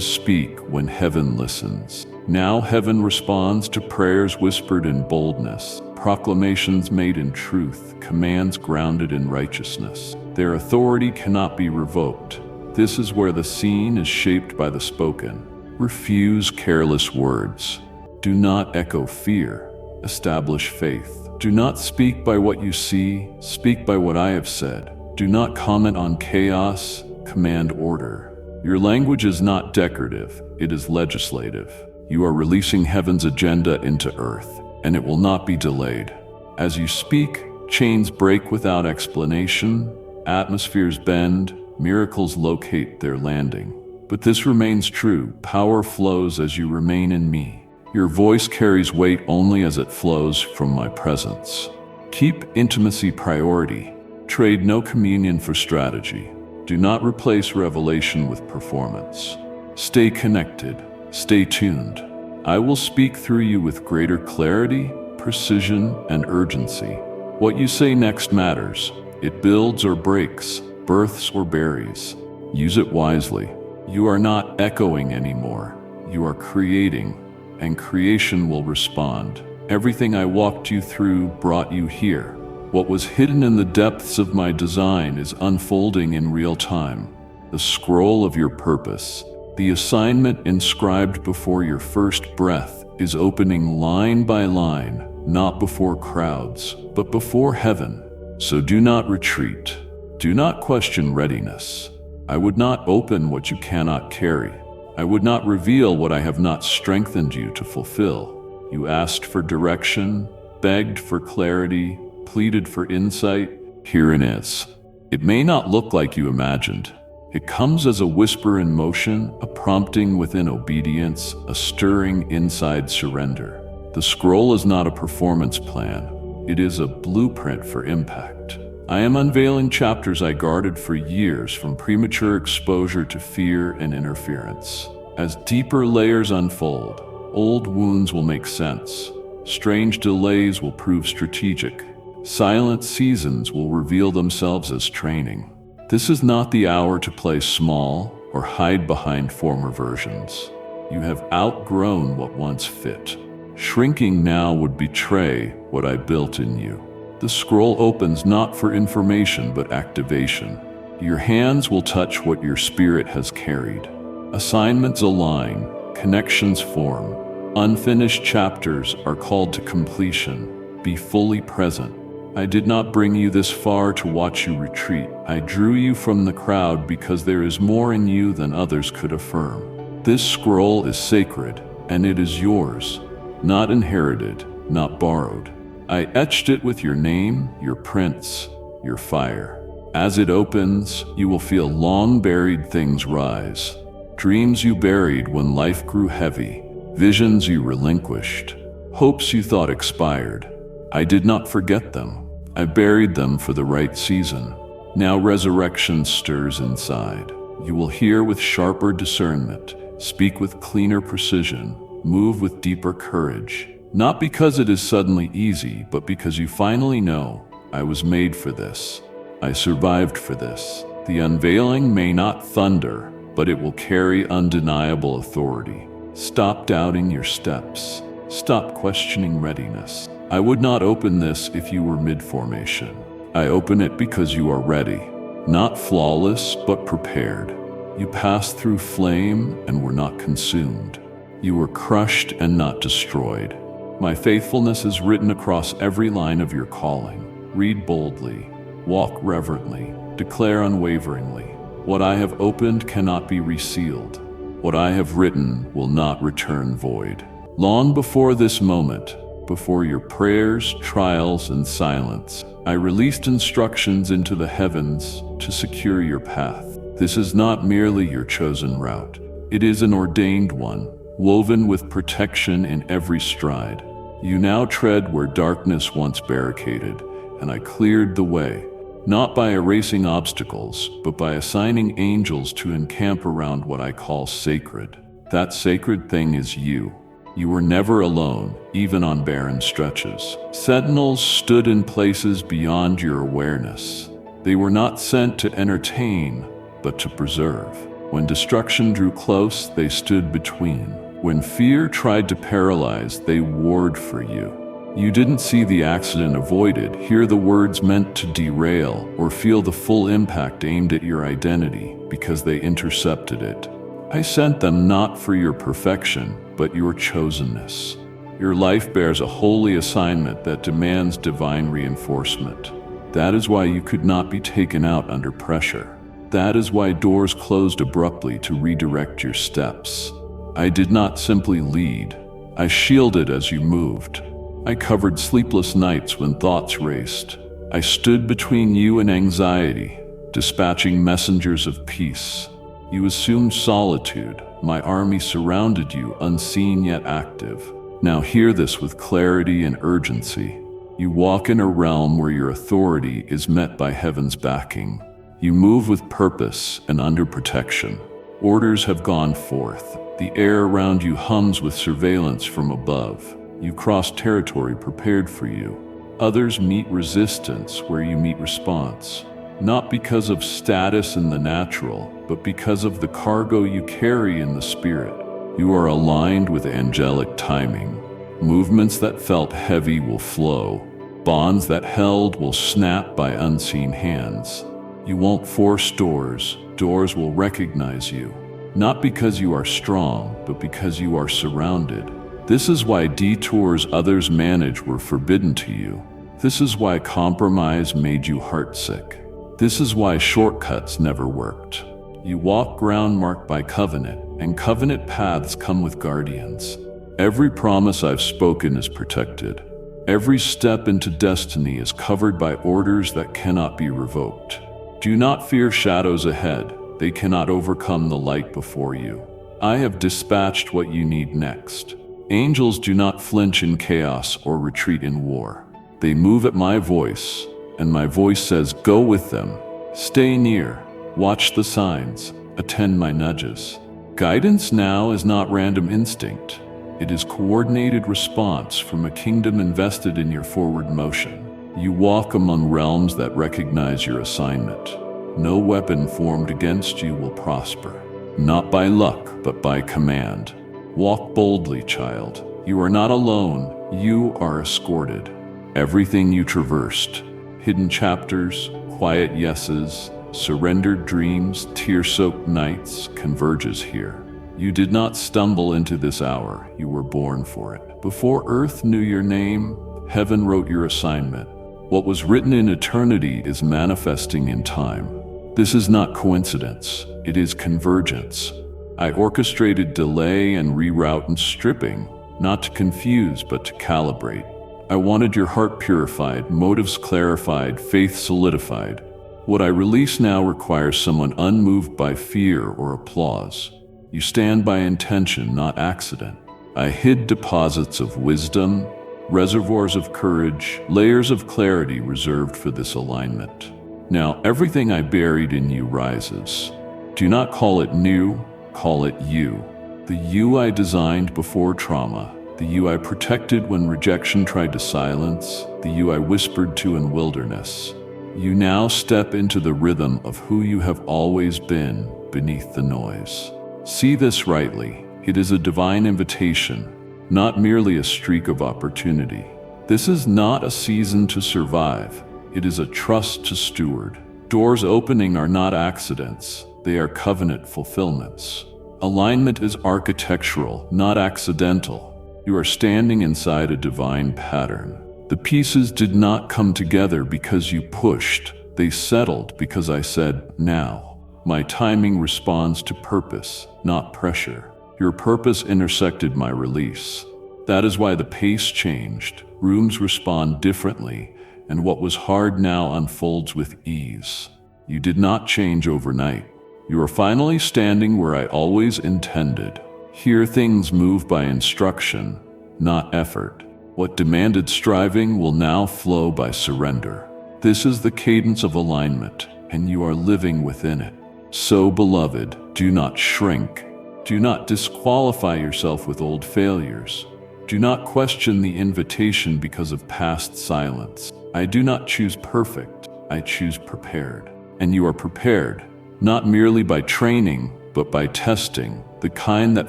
speak when heaven listens. Now heaven responds to prayers whispered in boldness, proclamations made in truth, commands grounded in righteousness. Their authority cannot be revoked. This is where the seen is shaped by the spoken. Refuse careless words. Do not echo fear. Establish faith. Do not speak by what you see, speak by what I have said. Do not comment on chaos, command order. Your language is not decorative, it is legislative. You are releasing heaven's agenda into earth, and it will not be delayed. As you speak, chains break without explanation, atmospheres bend, miracles locate their landing. But this remains true, power flows as you remain in me. Your voice carries weight only as it flows from my presence. Keep intimacy priority. Trade no communion for strategy. Do not replace revelation with performance. Stay connected. Stay tuned. I will speak through you with greater clarity, precision, and urgency. What you say next matters. It builds or breaks, births or buries. Use it wisely. You are not echoing anymore. You are creating. And creation will respond. Everything I walked you through brought you here. What was hidden in the depths of my design is unfolding in real time. The scroll of your purpose, the assignment inscribed before your first breath, is opening line by line, not before crowds, but before heaven. So do not retreat. Do not question readiness. I would not open what you cannot carry. I would not reveal what I have not strengthened you to fulfill. You asked for direction, begged for clarity, pleaded for insight. Here it is. It may not look like you imagined. It comes as a whisper in motion, a prompting within obedience, a stirring inside surrender. The scroll is not a performance plan. It is a blueprint for impact. I am unveiling chapters I guarded for years, from premature exposure to fear and interference. As deeper layers unfold, old wounds will make sense. Strange delays will prove strategic. Silent seasons will reveal themselves as training. This is not the hour to play small or hide behind former versions. You have outgrown what once fit. Shrinking now would betray what I built in you. The scroll opens not for information but activation. Your hands will touch what your spirit has carried. Assignments align, connections form. Unfinished chapters are called to completion. Be fully present. I did not bring you this far to watch you retreat. I drew you from the crowd because there is more in you than others could affirm. This scroll is sacred, and it is yours, not inherited, not borrowed. I etched it with your name, your prints, your fire. As it opens, you will feel long-buried things rise. Dreams you buried when life grew heavy, visions you relinquished, hopes you thought expired. I did not forget them. I buried them for the right season. Now resurrection stirs inside. You will hear with sharper discernment, speak with cleaner precision, move with deeper courage. Not because it is suddenly easy, but because you finally know, I was made for this. I survived for this. The unveiling may not thunder, but it will carry undeniable authority. Stop doubting your steps. Stop questioning readiness. I would not open this if you were mid-formation. I open it because you are ready. Not flawless, but prepared. You passed through flame and were not consumed. You were crushed and not destroyed. My faithfulness is written across every line of your calling. Read boldly, walk reverently, declare unwaveringly. What I have opened cannot be resealed. What I have written will not return void. Long before this moment, before your prayers, trials, and silence, I released instructions into the heavens to secure your path. This is not merely your chosen route. It is an ordained one, woven with protection in every stride. You now tread where darkness once barricaded, and I cleared the way, not by erasing obstacles, but by assigning angels to encamp around what I call sacred. That sacred thing is you. You were never alone, even on barren stretches. Sentinels stood in places beyond your awareness. They were not sent to entertain, but to preserve. When destruction drew close, they stood between. When fear tried to paralyze, they warred for you. You didn't see the accident avoided, hear the words meant to derail, or feel the full impact aimed at your identity because they intercepted it. I sent them not for your perfection, but your chosenness. Your life bears a holy assignment that demands divine reinforcement. That is why you could not be taken out under pressure. That is why doors closed abruptly to redirect your steps. I did not simply lead. I shielded as you moved. I covered sleepless nights when thoughts raced. I stood between you and anxiety, dispatching messengers of peace. You assumed solitude. My army surrounded you, unseen yet active. Now hear this with clarity and urgency. You walk in a realm where your authority is met by heaven's backing. You move with purpose and under protection. Orders have gone forth. The air around you hums with surveillance from above. You cross territory prepared for you. Others meet resistance where you meet response. Not because of status in the natural, but because of the cargo you carry in the spirit. You are aligned with angelic timing. Movements that felt heavy will flow. Bonds that held will snap by unseen hands. You won't force doors. Doors will recognize you. Not because you are strong, but because you are surrounded. This is why detours others manage were forbidden to you. This is why compromise made you heartsick. This is why shortcuts never worked. You walk ground marked by covenant, and covenant paths come with guardians. Every promise I've spoken is protected. Every step into destiny is covered by orders that cannot be revoked. Do not fear shadows ahead. They cannot overcome the light before you. I have dispatched what you need next. Angels do not flinch in chaos or retreat in war. They move at my voice, and my voice says, go with them. Stay near. Watch the signs. Attend my nudges. Guidance now is not random instinct. It is coordinated response from a kingdom invested in your forward motion. You walk among realms that recognize your assignment. No weapon formed against you will prosper. Not by luck, but by command. Walk boldly, child. You are not alone. You are escorted. Everything you traversed, hidden chapters, quiet yeses, surrendered dreams, tear-soaked nights, converges here. You did not stumble into this hour. You were born for it. Before earth knew your name, heaven wrote your assignment. What was written in eternity is manifesting in time. This is not coincidence, it is convergence. I orchestrated delay and reroute and stripping, not to confuse but to calibrate. I wanted your heart purified, motives clarified, faith solidified. What I release now requires someone unmoved by fear or applause. You stand by intention, not accident. I hid deposits of wisdom, reservoirs of courage, layers of clarity reserved for this alignment. Now everything I buried in you rises. Do not call it new, call it you. The you I designed before trauma, the you I protected when rejection tried to silence, the you I whispered to in wilderness. You now step into the rhythm of who you have always been beneath the noise. See this rightly. It is a divine invitation, not merely a streak of opportunity. This is not a season to survive. It is a trust to steward. Doors opening are not accidents. They are covenant fulfillments. Alignment is architectural, not accidental. You are standing inside a divine pattern. The pieces did not come together because you pushed. They settled because I said, now. My timing responds to purpose, not pressure. Your purpose intersected my release. That is why the pace changed. Rooms respond differently, and what was hard now unfolds with ease. You did not change overnight. You are finally standing where I always intended. Here things move by instruction, not effort. What demanded striving will now flow by surrender. This is the cadence of alignment, and you are living within it. So, beloved, do not shrink. Do not disqualify yourself with old failures. Do not question the invitation because of past silence. I do not choose perfect, I choose prepared. And you are prepared, not merely by training, but by testing, the kind that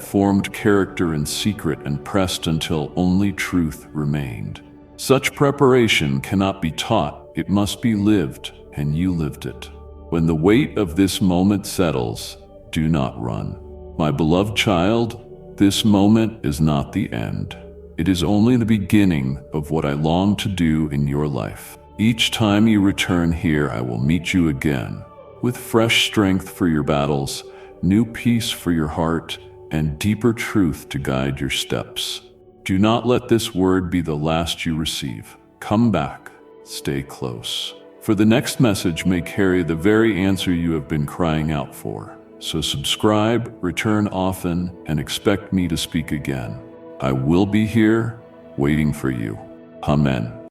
formed character in secret and pressed until only truth remained. Such preparation cannot be taught, it must be lived, and you lived it. When the weight of this moment settles, do not run. My beloved child, this moment is not the end. It is only the beginning of what I long to do in your life. Each time you return here, I will meet you again, with fresh strength for your battles, new peace for your heart, and deeper truth to guide your steps. Do not let this word be the last you receive. Come back, stay close. For the next message may carry the very answer you have been crying out for. So subscribe, return often, and expect me to speak again. I will be here, waiting for you. Amen.